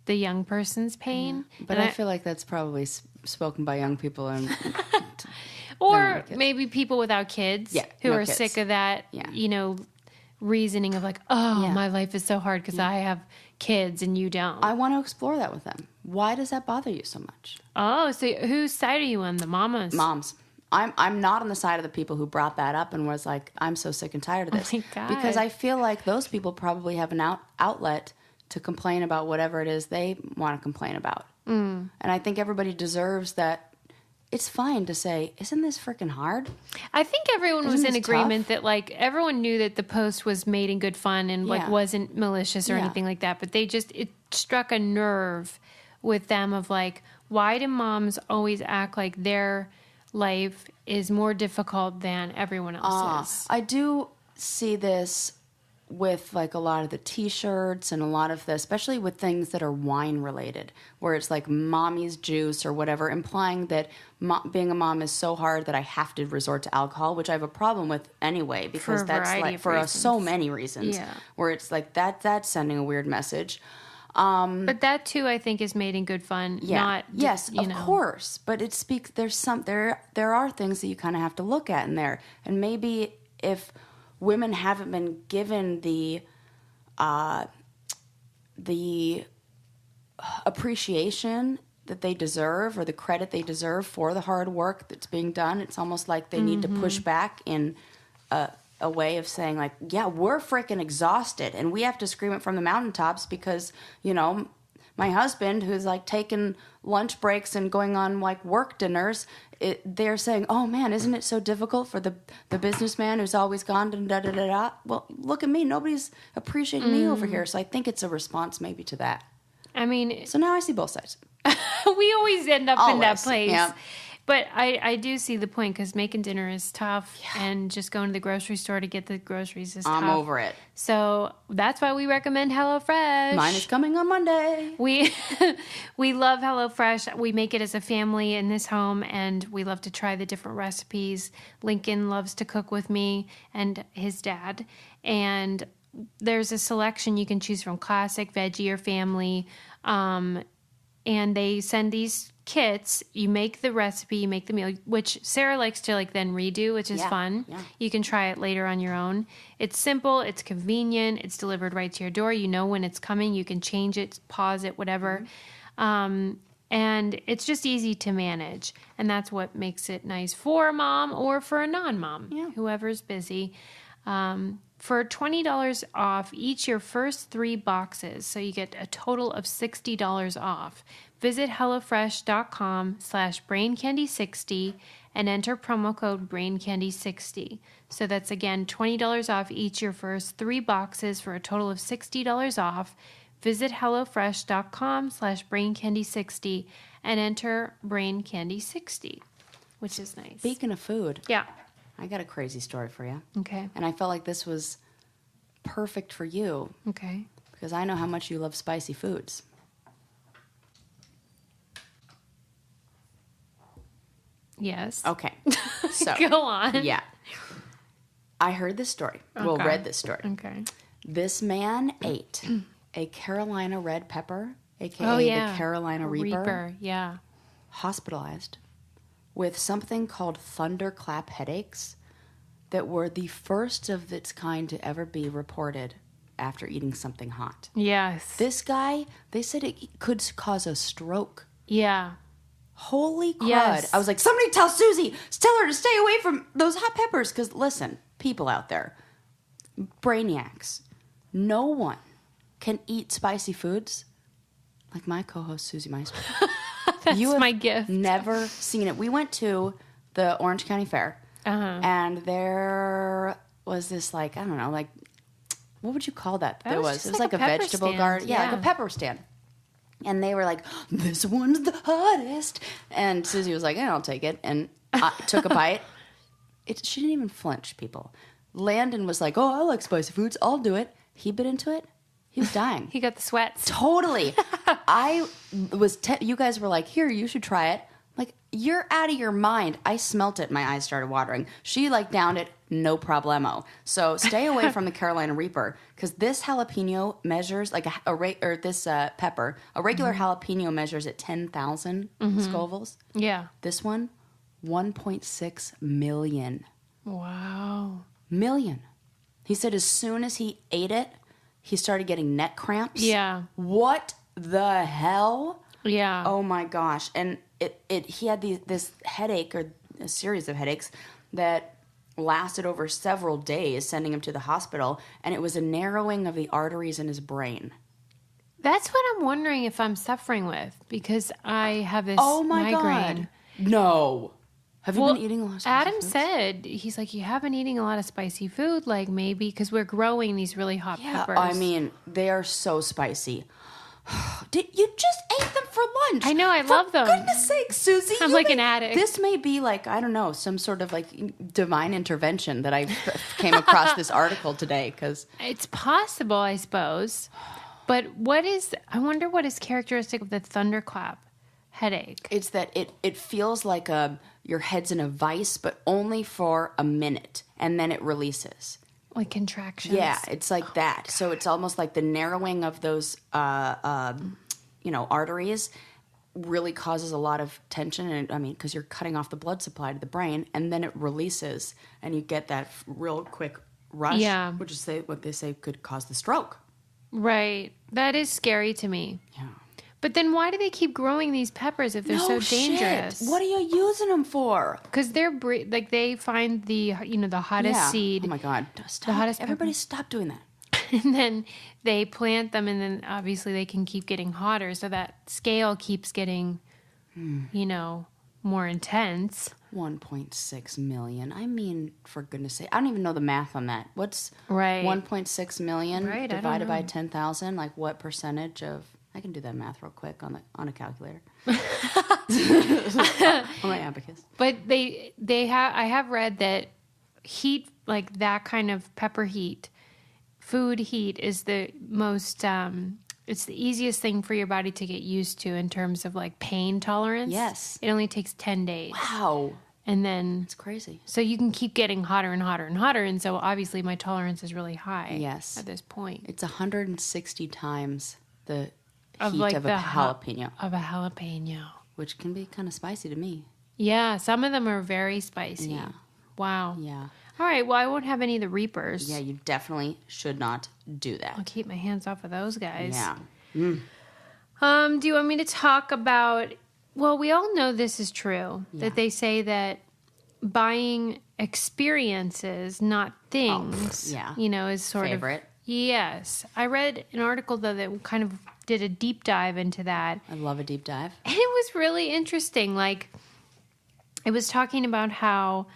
the young person's pain. But I feel like that's probably spoken by young people and or maybe people without kids who are kids. sick of that, reasoning of my life is so hard because I have kids and you don't. I want to explore that with them. Why does that bother you so much? Oh, so whose side are you on? The mamas? Moms. I'm not on the side of the people who brought that up and was like, I'm so sick and tired of this. Oh my God. Because I feel like those people probably have an outlet to complain about whatever it is they want to complain about. Mm. And I think everybody deserves that. it's fine to say, isn't this freaking hard? I think everyone was Isn't in this agreement tough? that like everyone knew that the post was made in good fun and like Yeah. wasn't malicious or Yeah. anything like that. But it struck a nerve with them of like, why do moms always act like their life is more difficult than everyone else's? I do see this with like a lot of the t-shirts and a lot of the, especially with things that are wine related, where it's like mommy's juice or whatever, implying that being a mom is so hard that I have to resort to alcohol, which I have a problem with anyway, because a that's variety like of for reasons. so many reasons. Yeah. Where it's like that's sending a weird message. But that too, I think, is made in good fun. Not, yes, you of know. course, but it speaks. There are things that you kind of have to look at in there, and maybe if women haven't been given the appreciation that they deserve or the credit they deserve for the hard work that's being done, it's almost like they need to push back in a way of saying like, yeah, we're freaking exhausted and we have to scream it from the mountaintops because, you know, my husband who's like taking lunch breaks and going on like work dinners, they're saying, oh man, isn't it so difficult for the businessman who's always gone da da da da. Well, look at me, nobody's appreciating me over here. So I think it's a response maybe to that. I mean, So now I see both sides. we always end up in that Always, place. yeah. But I do see the point because making dinner is tough and just going to the grocery store to get the groceries is tough. I'm over it. So that's why we recommend HelloFresh. Mine is coming on Monday. We love HelloFresh. We make it as a family in this home, and we love to try the different recipes. Lincoln loves to cook with me and his dad. And there's a selection you can choose from: classic, veggie, or family. And they send these kits. You make the recipe, you make the meal, which Sarah likes to like then redo, which is fun. Yeah. You can try it later on your own. It's simple, it's convenient, it's delivered right to your door. You know when it's coming, you can change it, pause it, whatever. And it's just easy to manage. And that's what makes it nice for a mom or for a non-mom, whoever's busy. For $20 off each your first 3 boxes, so you get a total of $60 off. Visit HelloFresh.com/BrainCandy60 and enter promo code BrainCandy60. So that's again $20 off each your first 3 boxes for a total of $60 off. Visit HelloFresh.com/BrainCandy60 and enter BrainCandy60, which is nice. Speaking of food, Yeah. I got a crazy story for you. Okay. And I felt like this was perfect for you Okay. because I know how much you love spicy foods. Yes. Okay. So, Go on. yeah. I heard this story. Well, Okay. read this story. Okay. This man ate a Carolina red pepper, aka Oh, yeah. the Carolina Reaper, Yeah. hospitalized with something called thunderclap headaches that were the first of its kind to ever be reported after eating something hot. Yes. This guy, they said it could cause a stroke. Yeah. Holy crud. Yes. I was like, somebody tell Susie, tell her to stay away from those hot peppers. Because listen, people out there, brainiacs, no one can eat spicy foods like my co-host Susie Meister. That's You have my gift. never seen it. We went to the Orange County Fair, and there was this, like, I don't know, like, what would you call that? That was It just was like like a a pepper vegetable stand. garden. Yeah, like Yeah. a pepper stand. And they were like, this one's the hottest. And Susie was like, I'll take it. And I took a bite. She didn't even flinch, people. Landon was like, I like spicy foods. I'll do it. He bit into it. He was dying. He got the sweats. Totally. You guys were like, here, you should try it. Like, you're out of your mind. I smelt it. My eyes started watering. She, like, downed it. No problemo. So stay away from the Carolina Reaper because this jalapeno measures, like, this pepper, a regular jalapeno measures at 10,000 Scovilles. Yeah. This one, 1.6 million. Wow. Million. He said as soon as he ate it, he started getting neck cramps. Yeah. What the hell? Yeah. Oh my gosh. And he had this headache or a series of headaches that lasted over several days, sending him to the hospital, and it was a narrowing of the arteries in his brain. That's what I'm wondering if I'm suffering with because I have this Oh my migraine. God. No. Have you been eating a lot of spicy Adam foods? said, he's like, you have been eating a lot of spicy food, like maybe because we're growing these really hot peppers. I mean, they are so spicy. You just ate them for lunch. I know, I love them. For goodness sake, Susie. I'm like an addict. This may be like, I don't know, some sort of like divine intervention that I came across this article today. Because it's possible, I suppose. But I wonder what is characteristic of the thunderclap headache. it's that it feels like your head's in a vice, but only for a minute. And then it releases. Like contractions. Yeah, it's like that. So it's almost like the narrowing of those, arteries really causes a lot of tension. And I mean, because you're cutting off the blood supply to the brain, and then it releases, and you get that real quick rush, which is what they say could cause the stroke. Right. That is scary to me. Yeah. But then why do they keep growing these peppers if they're so dangerous? Shit. What are you using them for? Because they find the hottest seed. Oh my God! Stop. The hottest Everybody, stop doing that. And then they plant them, and then obviously they can keep getting hotter, so that scale keeps getting, more intense. 1.6 million. I mean, for goodness sake, I don't even know the math on that. What's right 1.6 million divided by 10,000? Like what percentage of? I can do that math real quick on a calculator. On my abacus. But I have read that heat, like that kind of pepper heat, food heat, is the most it's the easiest thing for your body to get used to in terms of like pain tolerance. Yes. It only takes 10 days. Wow. And then It's crazy. So you can keep getting hotter and hotter and hotter, and so obviously my tolerance is really high. Yes. At this point. It's 160 times the Of heat like of the a jalapeno, of a jalapeno. which can be kind of spicy to me. Yeah, some of them are very spicy. Yeah. Wow. Yeah. All right, well, I won't have any of the Reapers. Yeah, you definitely should not do that. I'll keep my hands off of those guys. Yeah. Do you want me to talk about... Well, we all know this is true, that they say that buying experiences, not things, is sort Favorite. of... Yes. I read an article, though, that kind of did a deep dive into that. I love a deep dive. And it was really interesting. Like, it was talking about how...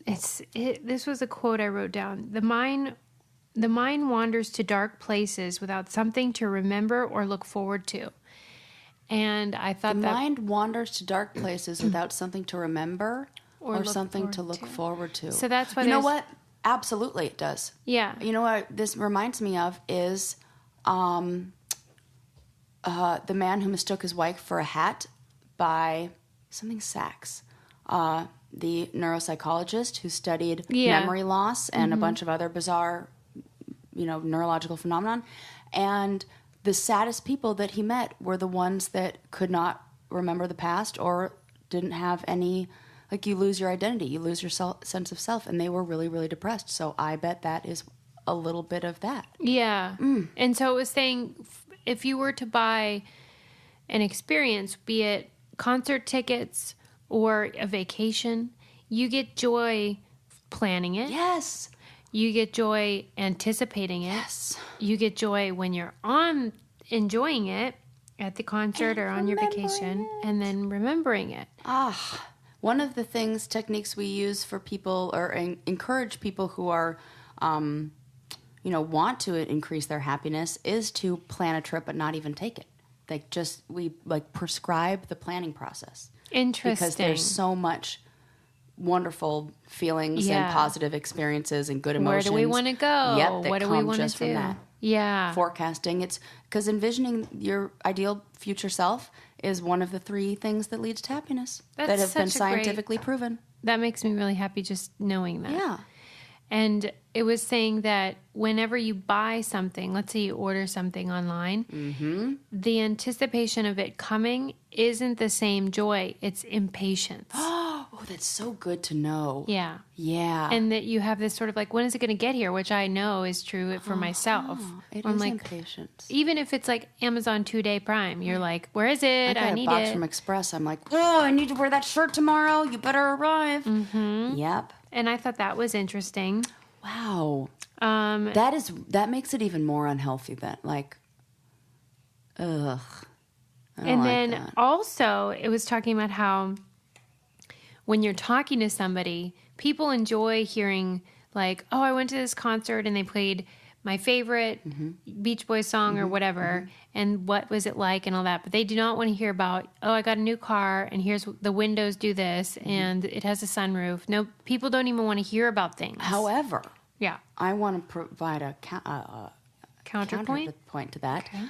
this was a quote I wrote down. The mind wanders to dark places without something to remember or look forward to. And I thought The mind wanders to dark places without something to remember or look something to forward look to. forward to. So that's why you know there's- what? Absolutely, it does. Yeah. You know what this reminds me of is the man who mistook his wife for a hat by something Sachs. The neuropsychologist who studied memory loss and a bunch of other bizarre, neurological phenomenon. And the saddest people that he met were the ones that could not remember the past or didn't have any, like you lose your identity, you lose your sense of self, and they were really, really depressed. So I bet that is a little bit of that. Yeah. And so it was saying if you were to buy an experience, be it concert tickets or a vacation, you get joy planning it. Yes. You get joy anticipating it. Yes. You get joy when you're enjoying it at the concert or on your vacation, and then remembering it. One of the techniques we use for people or encourage people who are, want to increase their happiness is to plan a trip but not even take it. We prescribe the planning process. Interesting. Because there's so much wonderful feelings and positive experiences and good emotions. Where do we want to go? Yep, that what do we come want to just do? from that. Yeah. Forecasting. It's because envisioning your ideal future self is one of the 3 things that leads to happiness that have been scientifically proven. That makes me really happy just knowing that. Yeah. And it was saying that whenever you buy something, let's say you order something online, the anticipation of it coming isn't the same joy. It's impatience. Oh, that's so good to know. Yeah. Yeah. And that you have this sort of like, when is it going to get here? Which I know is true for myself. It I'm is like, impatience. even if it's like Amazon 2-day Prime, you're like, where is it? I got need a box it. from Express. I'm like, oh, I need to wear that shirt tomorrow. You better arrive. Yep. And I thought that was interesting. Wow. That makes it even more unhealthy then. Like, ugh. And like then that. also, it was talking about how when you're talking to somebody, people enjoy hearing like, oh, I went to this concert and they played my favorite Beach Boys song or whatever, and what was it like and all that. But they do not want to hear about, oh, I got a new car and here's the windows do this and it has a sunroof. No, people don't even want to hear about things. However, Yeah. I want to provide a Counterpoint to that. Okay.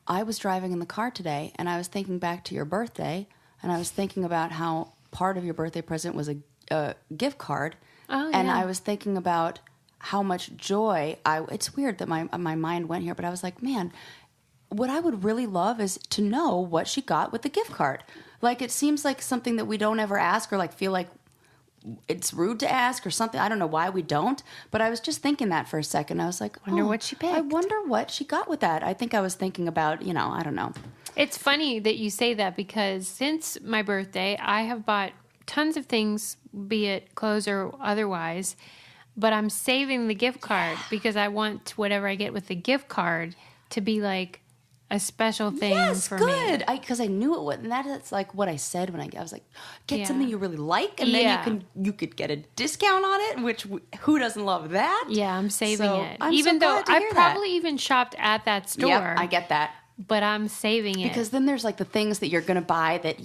I was driving in the car today, and I was thinking back to your birthday, and I was thinking about how part of your birthday present was a gift card. Oh, and yeah. I was thinking about how much joy it's weird that my mind went here, but I was like, man, what I would really love is to know what she got with the gift card. Like, it seems like something that we don't ever ask, or like feel like it's rude to ask or something. I don't know why we don't, but I was just thinking that for a second. I was like, Wonder what she picked. I wonder what she got with that. I think I was thinking about, I don't know. It's funny that you say that because since my birthday, I have bought tons of things, be it clothes or otherwise, but I'm saving the gift card because I want whatever I get with the gift card to be like a special thing for me. Yes, good. Because I knew it would, and that's like what I said when I was like, get something you really like, and then you could get a discount on it. Which who doesn't love that? Yeah, I'm saving it. I'm even so though glad to I hear probably even shopped at that store. Yeah, I get that. But I'm saving it. Because then there's like the things that you're going to buy that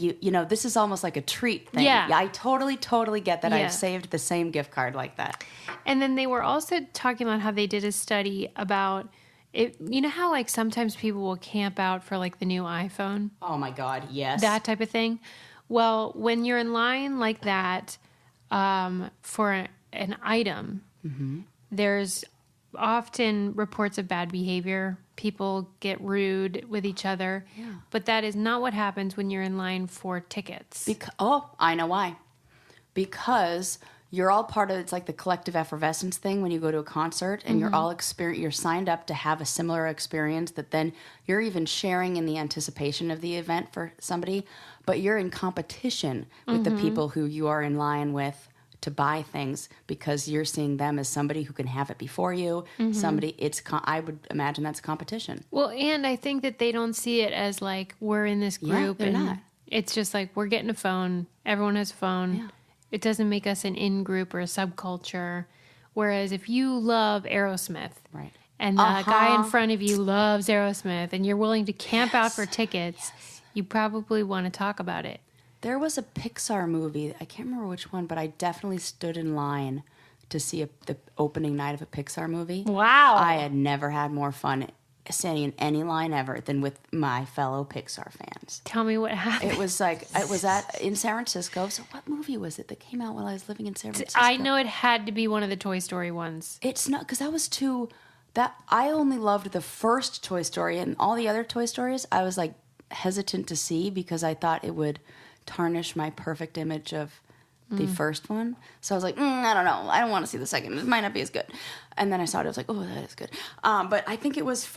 this is almost like a treat thing. Yeah. I totally get that. Yeah. I've saved the same gift card like that. And then they were also talking about how they did a study about it. You know how like sometimes people will camp out for like the new iPhone? Oh my God, yes. That type of thing. Well, when you're in line like that for an item, there's often reports of bad behavior. People get rude with each other. Yeah. But that is not what happens when you're in line for tickets. I know why. Because you're all part of, it's like the collective effervescence thing when you go to a concert and you're all you're signed up to have a similar experience that then you're even sharing in the anticipation of the event for somebody, but you're in competition with the people who you are in line with to buy things because you're seeing them as somebody who can have it before you. I would imagine that's competition. Well, and I think that they don't see it as like we're in this group they're and not. it's just like we're getting a phone. Everyone has a phone. Yeah. It doesn't make us an in-group or a subculture. Whereas if you love Aerosmith Right. and the guy in front of you loves Aerosmith and you're willing to camp out for tickets, you probably want to talk about it. There was a Pixar movie, I can't remember which one, but I definitely stood in line to see the opening night of a Pixar movie. Wow. I had never had more fun standing in any line ever than with my fellow Pixar fans. Tell me what happened. It was in San Francisco. So what movie was it that came out while I was living in San Francisco? I know it had to be one of the Toy Story ones. It's not, because I only loved the first Toy Story, and all the other Toy Stories I was like hesitant to see because I thought it would tarnish my perfect image of the first one. So I was like, I don't know. I don't want to see the second. It might not be as good. And then I saw it. I was like, oh, that is good. But I think it was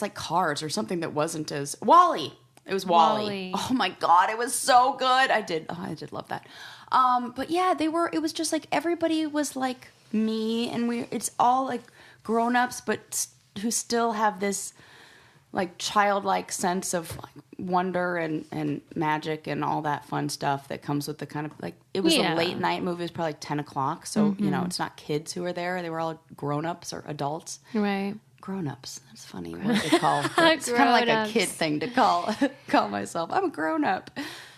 like Cars or something that wasn't as... Wall-E. It was Wall-E. Oh my God, it was so good. I did love that. But yeah, it was just like everybody was like me, and it's all like grown-ups, but who still have this like childlike sense of like wonder and magic and all that fun stuff that comes with the kind of like, it was a late night movie. It was probably like 10 o'clock. So, it's not kids who were there. They were all grown-ups or adults. Right. Grown-ups. That's funny. What they call it's kind of like a kid thing to call myself. I'm a grown-up.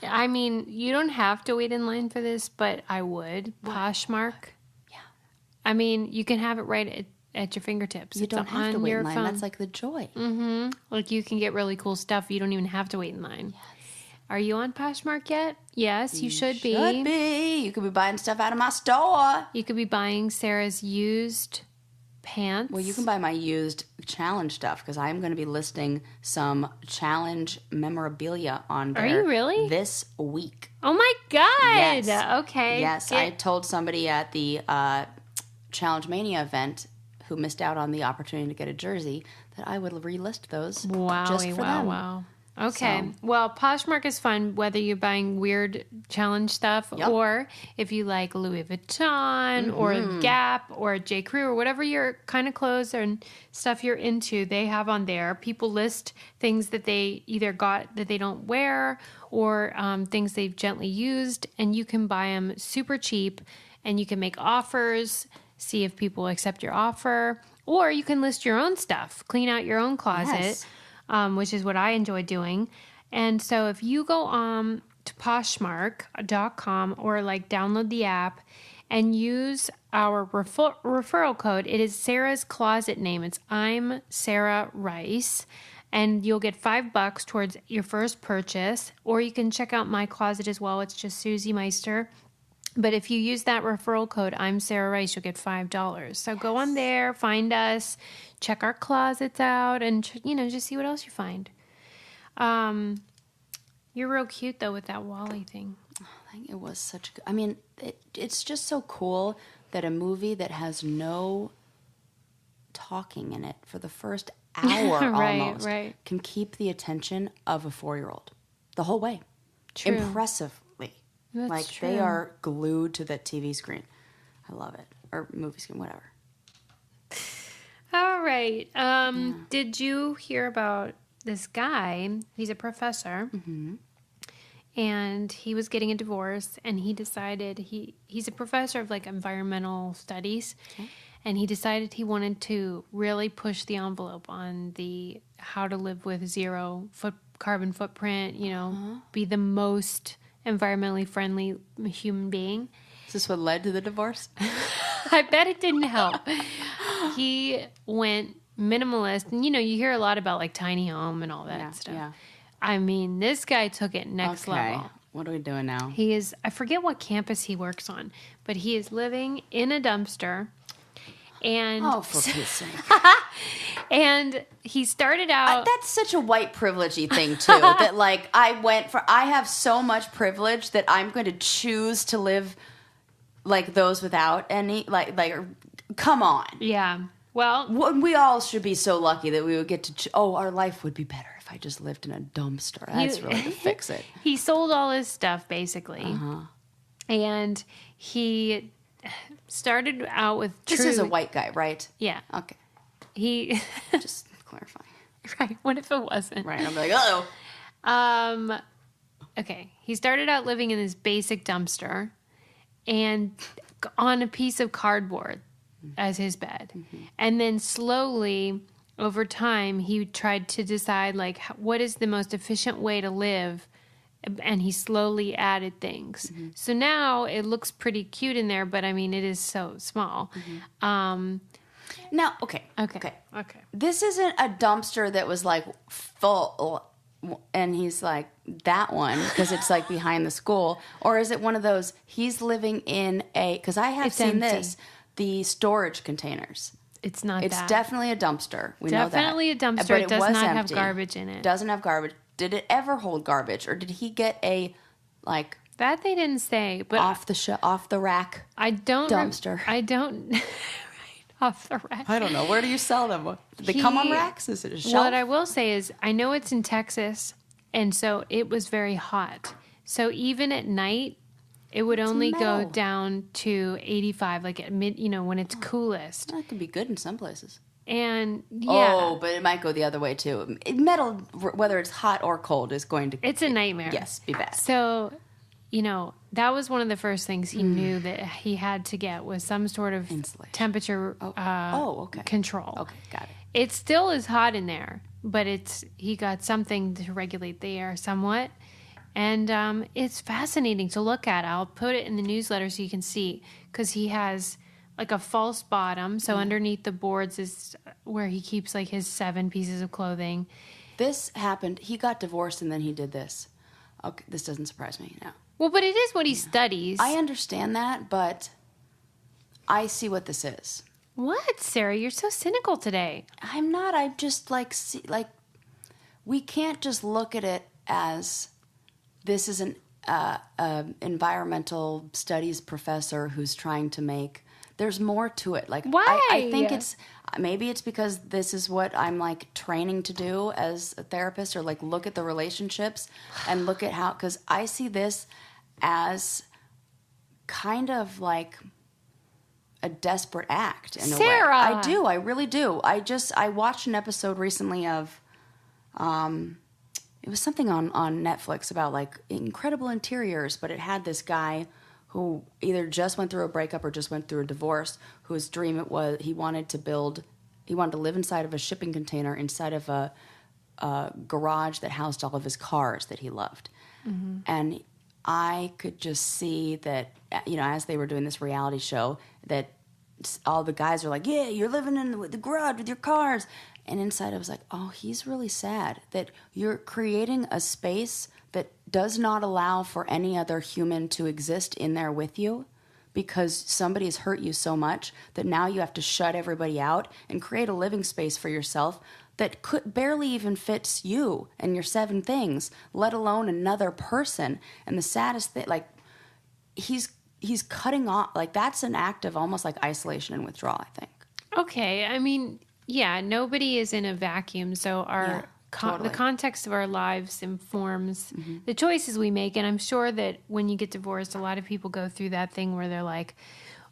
I mean, you don't have to wait in line for this, but I would. Poshmark. Yeah. I mean, you can have it right at your fingertips. You don't have to wait in line. That's like the joy. Mm-hmm. Like you can get really cool stuff. You don't even have to wait in line. Yes. Are you on Poshmark yet? Yes, you should be. Should be. You could be buying stuff out of my store. You could be buying Sarah's used pants. Well, you can buy my used challenge stuff because I'm going to be listing some challenge memorabilia on there. Are you really? This week. Oh my God. Yes. Okay. Yes, I told somebody at the Challenge Mania event who missed out on the opportunity to get a jersey that I would relist those just for them. Wow. Okay. So, Well, Poshmark is fun whether you're buying weird challenge stuff or if you like Louis Vuitton or Gap or J. Crew or whatever your kind of clothes and stuff you're into, they have on there. People list things that they either got that they don't wear or things they've gently used, and you can buy them super cheap and you can make offers, see if people accept your offer, or you can list your own stuff, clean out your own closet. Yes. Which is what I enjoy doing. And so if you go on to Poshmark.com or like download the app and use our referral code, it is Sarah's closet name. It's I'm Sarah Rice. And you'll get $5 towards your first purchase. Or you can check out my closet as well. It's just Susie Meister. But if you use that referral code, I'm Sarah Rice, you'll get $5. So go on there, find us, check our closets out, and just see what else you find. You're real cute though with that Wally thing. I think it was such good. I mean, it's just so cool that a movie that has no talking in it for the first hour almost can keep the attention of a 4-year-old the whole way. True. Impressively. That's true. They are glued to that TV screen. I love it. Or movie screen, whatever. All right. Did you hear about this guy? He's a professor. Mm-hmm. And he was getting a divorce, and he decided he's a professor of like environmental studies. Okay. And he decided he wanted to really push the envelope on the how to live with zero carbon footprint, be the most environmentally friendly human being. Is this what led to the divorce? I bet it didn't help. He went minimalist. And, you hear a lot about like tiny home and all that stuff. Yeah. I mean, this guy took it next level. What are we doing now? I forget what campus he works on, but he is living in a dumpster. And for Pete's sake. And he started out... that's such a white privilege-y thing, too. That, like, I have so much privilege that I'm going to choose to live like those without any... Like come on. Yeah. Well... We all should be so lucky that we would get to... our life would be better if I just lived in a dumpster. That's really to fix it. He sold all his stuff, basically. Uh-huh. And he... started out with This is a white guy, right? Yeah. Okay. He... Just clarifying. Right. What if it wasn't? Right. I'm like, uh-oh. Okay. He started out living in this basic dumpster and on a piece of cardboard as his bed. Mm-hmm. And then slowly, over time, he tried to decide, like, what is the most efficient way to live. And he slowly added things. Mm-hmm. So now it looks pretty cute in there, but I mean, it is so small. Mm-hmm. Now, okay. This isn't a dumpster that was like full, and he's like, that one, because it's like behind the school. Or is it one of those, he's living in because I have seen empty. The storage containers. It's not It's definitely a dumpster. We know that. Definitely a dumpster. But it does not have garbage in it. Doesn't have garbage. Did it ever hold garbage, or did he get a that they didn't say, but off the rack? I don't dumpster. I don't right, off the rack. I don't know. Where do you sell them? Do they come on racks? Is it a shelf? What I will say is, I know it's in Texas, and so it was very hot. So even at night, it would only go down to 85, like at mid, when it's coolest. That could be good in some places. And yeah. Oh, but it might go the other way too. Metal, whether it's hot or cold, is going to... It's a nightmare. Yes, be bad. So, that was one of the first things he knew that he had to get was some sort of insulation. Temperature control. Okay, got it. It still is hot in there, but he got something to regulate the air somewhat. And it's fascinating to look at. I'll put it in the newsletter so you can see, because he has... like a false bottom, so underneath the boards is where he keeps like his 7 pieces of clothing. This happened. He got divorced and then he did this. Okay, this doesn't surprise me now. Well, but it is what he studies. I understand that, but I see what this is. What, Sarah? You're so cynical today. I'm not. I just we can't just look at it as this is an environmental studies professor who's trying to make there's more to it. Like, Why? I think maybe it's because this is what I'm like training to do as a therapist, or like look at the relationships and look at how, because I see this as kind of like a desperate act in a way. I do. I really do. I watched an episode recently of, it was something on Netflix about like incredible interiors, but it had this guy who either just went through a breakup or just went through a divorce, whose dream it was he wanted to live inside of a shipping container inside of a garage that housed all of his cars that he loved. Mm-hmm. And I could just see that, you know, as they were doing this reality show, that all the guys are like, yeah, you're living in the garage with your cars. And inside I was like, oh, he's really sad that you're creating a space that does not allow for any other human to exist in there with you, because somebody has hurt you so much that now you have to shut everybody out and create a living space for yourself that could barely even fits you and your 7 things, let alone another person. And the saddest thing, like, he's cutting off, like, that's an act of almost like isolation and withdrawal, I think. Okay, I mean, yeah, nobody is in a vacuum, so the context of our lives informs the choices we make. And I'm sure that when you get divorced, a lot of people go through that thing where they're like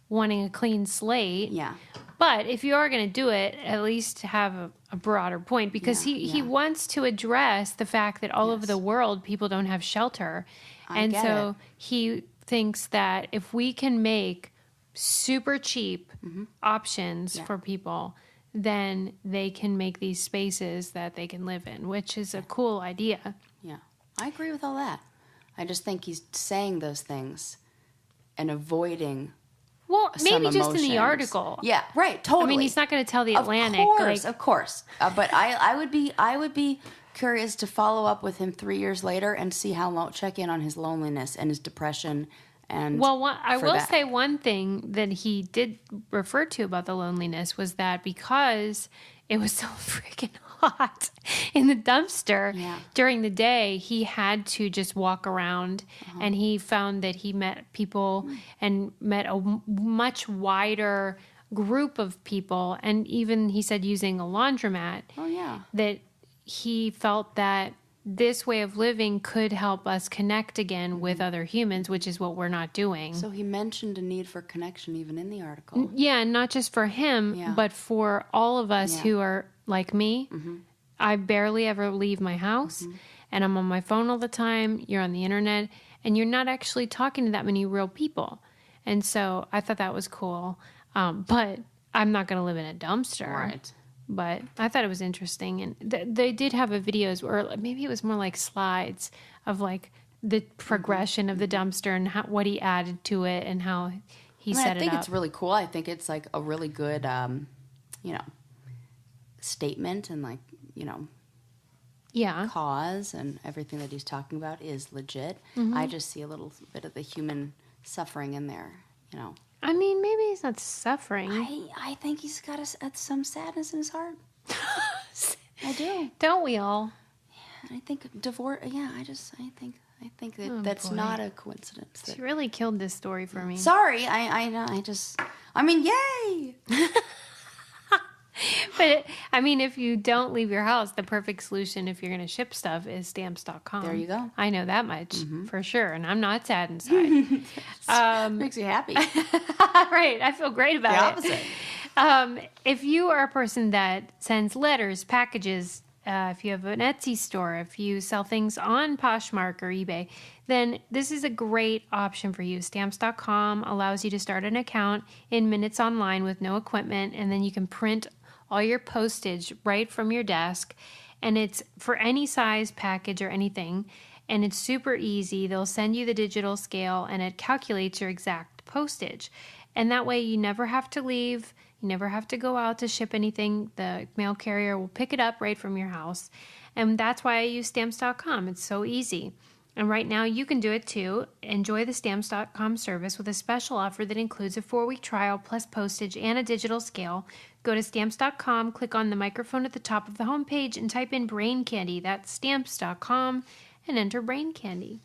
wanting a clean slate. Yeah. But if you are going to do it, at least have a broader point, because he wants to address the fact that all over the world people don't have shelter. And so he thinks that if we can make super cheap options for people, then they can make these spaces that they can live in, which is a cool idea. Yeah, I agree with all that. I just think he's saying those things and avoiding maybe just emotions. In the article. Yeah, right, totally. I mean, he's not going to tell the Atlantic. Of course. But I would be curious to follow up with him 3 years later and see check in on his loneliness and his depression. And I will say one thing that he did refer to about the loneliness was that because it was so freaking hot in the dumpster during the day, he had to just walk around, and he found that he met people and met a much wider group of people. And even he said using a laundromat, that he felt that this way of living could help us connect again with other humans, which is what we're not doing. So he mentioned a need for connection even in the article. Yeah, and not just for him, but for all of us who are like me. I barely ever leave my house, and I'm on my phone all the time. You're on the internet, and you're not actually talking to that many real people. And so I thought that was cool. But I'm not going to live in a dumpster. Right. But I thought it was interesting. And they did have a videos, or maybe it was more like slides of like the progression of the dumpster and what he added to it and how he set it up. I think it's really cool. I think it's like a really good, statement, and like, cause, and everything that he's talking about is legit. I just see a little bit of the human suffering in there, I mean, maybe he's not suffering. I think he's got some sadness in his heart. I do. Don't we all? Yeah, I think divorce. Yeah, I think that that's not a coincidence. She really killed this story for me. Sorry, I know. I mean, yay! But, I mean, if you don't leave your house, the perfect solution if you're going to ship stuff is stamps.com. There you go. I know that much for sure, and I'm not sad inside. Makes you happy. Right. I feel great about it. The opposite. If you are a person that sends letters, packages, if you have an Etsy store, if you sell things on Poshmark or eBay, then this is a great option for you. Stamps.com allows you to start an account in minutes online with no equipment, and then you can print all your postage right from your desk, and it's for any size package or anything, and it's super easy. They'll send you the digital scale, and it calculates your exact postage, and that way you never have to leave, you never have to go out to ship anything. The mail carrier will pick it up right from your house, and that's why I use Stamps.com. It's so easy. And right now you can do it too. Enjoy the Stamps.com service with a special offer that includes a 4-week trial plus postage and a digital scale. Go to Stamps.com, click on the microphone at the top of the homepage, and type in Brain Candy. That's Stamps.com, and enter Brain Candy.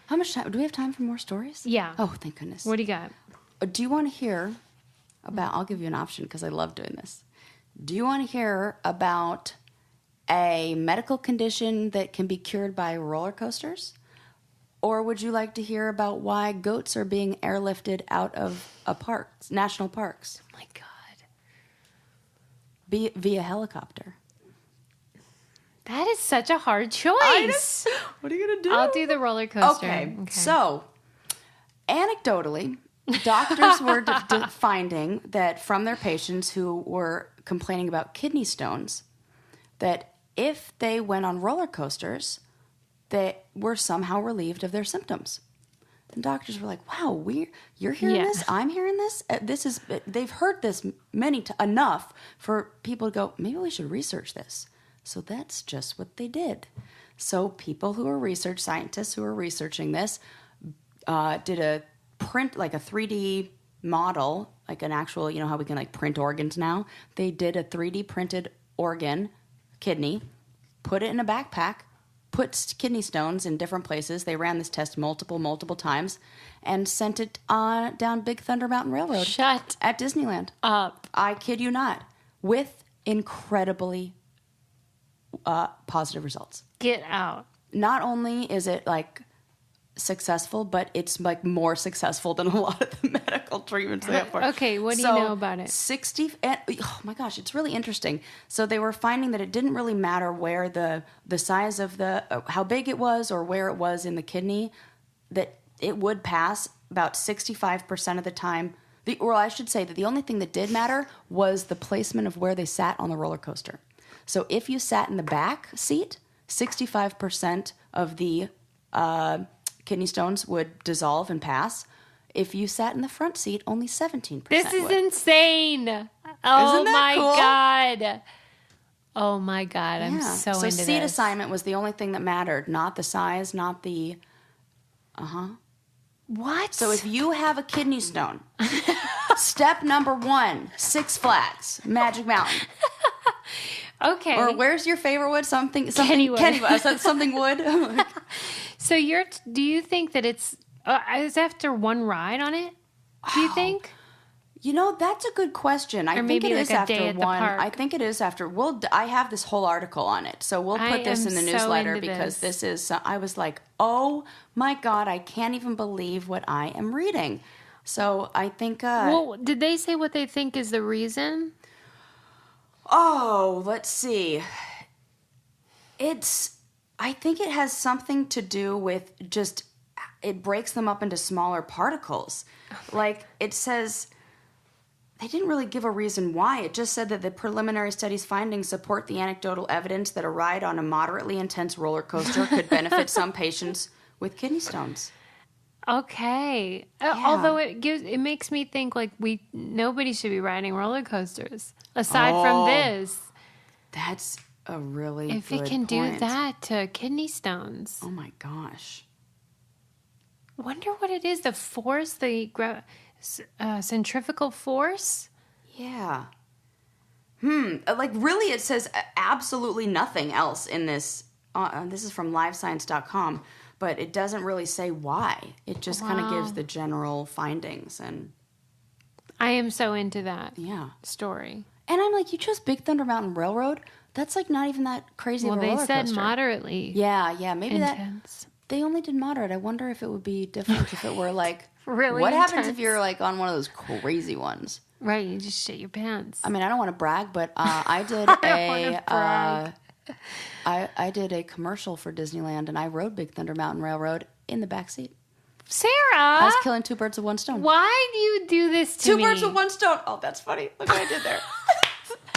How much time? Do we have time for more stories? Yeah. Oh, thank goodness. What do you got? Do you want to hear about, I'll give you an option because I love doing this. Do you want to hear about a medical condition that can be cured by roller coasters? Or would you like to hear about why goats are being airlifted out of national parks? Oh my God. Via helicopter. That is such a hard choice. What are you going to do? I'll do the roller coaster. Okay. So, anecdotally, doctors were finding that from their patients who were complaining about kidney stones, that if they went on roller coasters, they were somehow relieved of their symptoms. And doctors were like, wow, you're hearing this? I'm hearing this? They've heard this enough for people to go, maybe we should research this. So that's just what they did. So people who are scientists who are researching this, did a print, like a 3D model, like an actual, you know how we can like print organs now? They did a 3D printed organ, kidney, put it in a backpack, put kidney stones in different places. They ran this test multiple times and sent it down Big Thunder Mountain Railroad. Shut at Disneyland. up. I kid you not. With incredibly positive results. Get out. Not only is it like successful, but it's like more successful than a lot of the medical treatments they have for. Okay, what do you know about it? 60, oh my gosh, it's really interesting. So they were finding that it didn't really matter where the size of how big it was or where it was in the kidney, that it would pass about 65% of the time. Or I should say that the only thing that did matter was the placement of where they sat on the roller coaster. So if you sat in the back seat, 65% of the kidney stones would dissolve and pass. If you sat in the front seat, only 17% This is would. insane. Oh my cool? God. Oh my God. I'm so into seat this. assignment was the only thing that mattered, not the size, not the... What? So if you have a kidney stone, step number 1, Six Flags, Magic Mountain. Okay. Or where's your favorite wood? Something Kennywood. something wood. So do you think that it's after one ride on it? Do you think? You know, that's a good question. I think maybe it like is a after day at the one. park. I think it is after. I have this whole article on it, so we'll put this in the so newsletter into because this is. I was like, oh my God, I can't even believe what I am reading. So I think. Well, did they say what they think is the reason? Oh, let's see. I think it has something to do with just, it breaks them up into smaller particles. Like it says, they didn't really give a reason why. It just said that the preliminary study's findings support the anecdotal evidence that a ride on a moderately intense roller coaster could benefit some patients with kidney stones. Okay. Although it makes me think like nobody should be riding roller coasters aside from this. That's a really if good it can do point. that to kidney stones. Oh my gosh. Wonder what it is, the force, the centrifugal force? Yeah. Like really it says absolutely nothing else in this. This is from livescience.com. But it doesn't really say why. It just kind of gives the general findings. And I am so into that story. And I'm like, you chose Big Thunder Mountain Railroad? That's like not even that crazy of a roller coaster. Well, they said moderately. Yeah. Maybe intense. They only did moderate. I wonder if it would be different if it were like... really What intense. happens if you're like on one of those crazy ones? Right, you just shit your pants. I mean, I don't want to brag, but I did I did a commercial for Disneyland, and I rode Big Thunder Mountain Railroad in the back seat. Sarah! I was killing 2 birds with 1 stone. Why do you do this to me? 2 birds with 1 stone. Oh, that's funny. Look what I did there.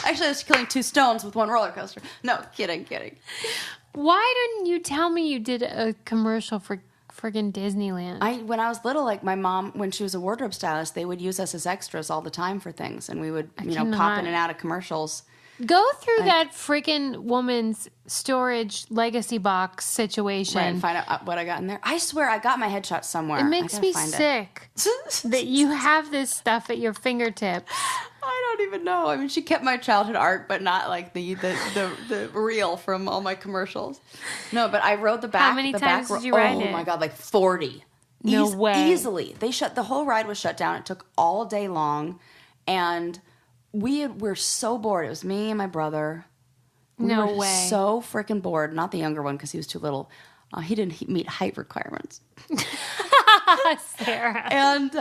Actually, I was killing 2 stones with 1 roller coaster. No, kidding. Why didn't you tell me you did a commercial for friggin' Disneyland? When I was little, like my mom, when she was a wardrobe stylist, they would use us as extras all the time for things, and we would, pop in and out of commercials. Go through that freaking woman's storage legacy box situation. Right, and find out what I got in there. I swear I got my headshot somewhere. It makes me sick that you have this stuff at your fingertips. I don't even know. I mean, she kept my childhood art, but not like the reel from all my commercials. No, but I rode the back. How many the times back did you ride Oh it? my God, like 40. No way. Easily. The whole ride was shut down. It took all day long. And we're so bored. It was me and my brother. We were so freaking bored. Not the younger one because he was too little. He didn't meet height requirements. Sarah. And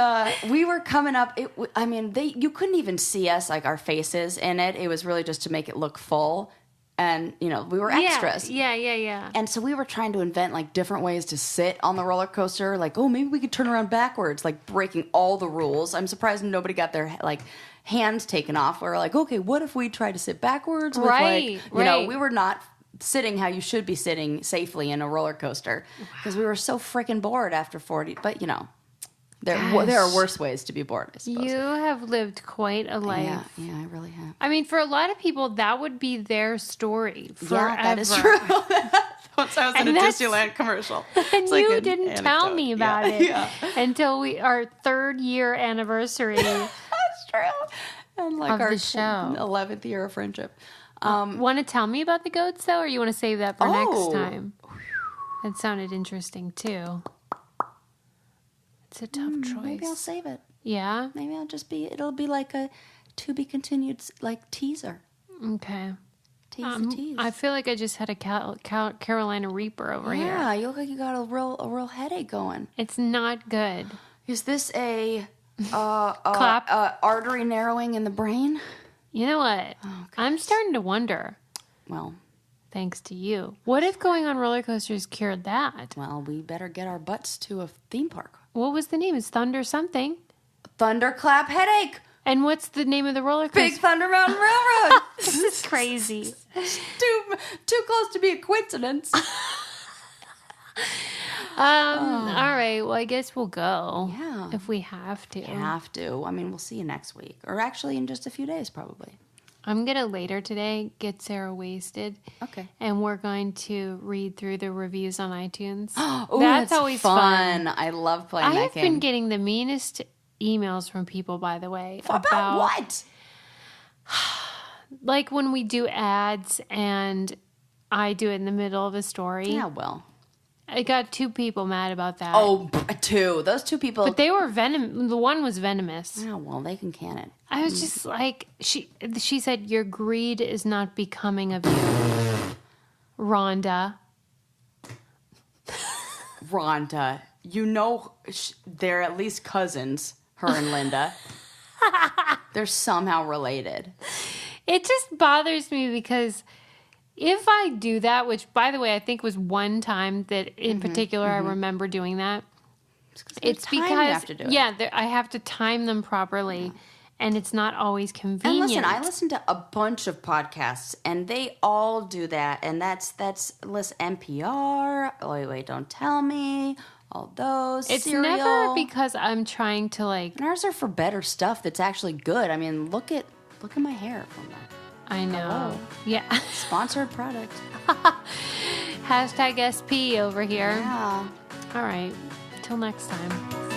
we were coming up. You couldn't even see us, like our faces in it. It was really just to make it look full. And, we were extras. Yeah. And so we were trying to invent, like, different ways to sit on the roller coaster. Like, maybe we could turn around backwards, like, breaking all the rules. I'm surprised nobody got their, like, hands taken off. We were like, okay, what if we try to sit backwards? With, right. We were not sitting how you should be sitting safely in a roller coaster. Because we were so freaking bored after 40. But, there are worse ways to be bored, I suppose. You have lived quite a life. Yeah, I really have. I mean, for a lot of people, that would be their story forever. Yeah, that is true. Once I was in a Disneyland commercial. And you didn't tell me about it until our 3rd year anniversary. That's true. And like of our the show. 11th year of friendship. Want to tell me about the goats, though, or you want to save that for next time? That sounded interesting, too. It's a tough choice. Maybe I'll save it. Yeah? Maybe it'll be like a to be continued, like, teaser. Okay. Tease. I feel like I just had a Carolina Reaper over here. Yeah, you look like you got a real headache going. It's not good. Is this a Clap? Artery narrowing in the brain? You know what? Oh, I'm starting to wonder. Well, thanks to you. What if going on roller coasters cured that? Well, we better get our butts to a theme park. What was the name? It's Thunder something. Thunderclap headache. And what's the name of the roller coaster? Big Thunder Mountain Railroad. This is crazy. Too close to be a coincidence. All right. Well, I guess we'll go. Yeah. If we have to. Have to. I mean, we'll see you next week. Or actually in just a few days, probably. I'm going to later today get Sarah wasted. Okay. And we're going to read through the reviews on iTunes. Oh, that's always fun. I love playing that game. I have been getting the meanest emails from people, by the way. About what? Like when we do ads and I do it in the middle of a story. Yeah, well. I got 2 people mad about that. Oh, 2. Those 2 people. But they were the one was venomous. Oh, well, they can can it. I was just like, she said, your greed is not becoming of you, Rhonda. Rhonda, they're at least cousins, her and Linda. They're somehow related. It just bothers me because if I do that, which, by the way, I think was one time that in particular I remember doing that, it's because you have to do it. I have to time them properly, and it's not always convenient. And listen, I listen to a bunch of podcasts, and they all do that. And that's NPR. Wait, don't tell me. All those. It's Serial. never because I'm trying to like. And ours are for better stuff that's actually good. I mean, look at my hair from that. I know. Hello. Yeah. Sponsored product. #SP over here. Yeah. All right. Till next time.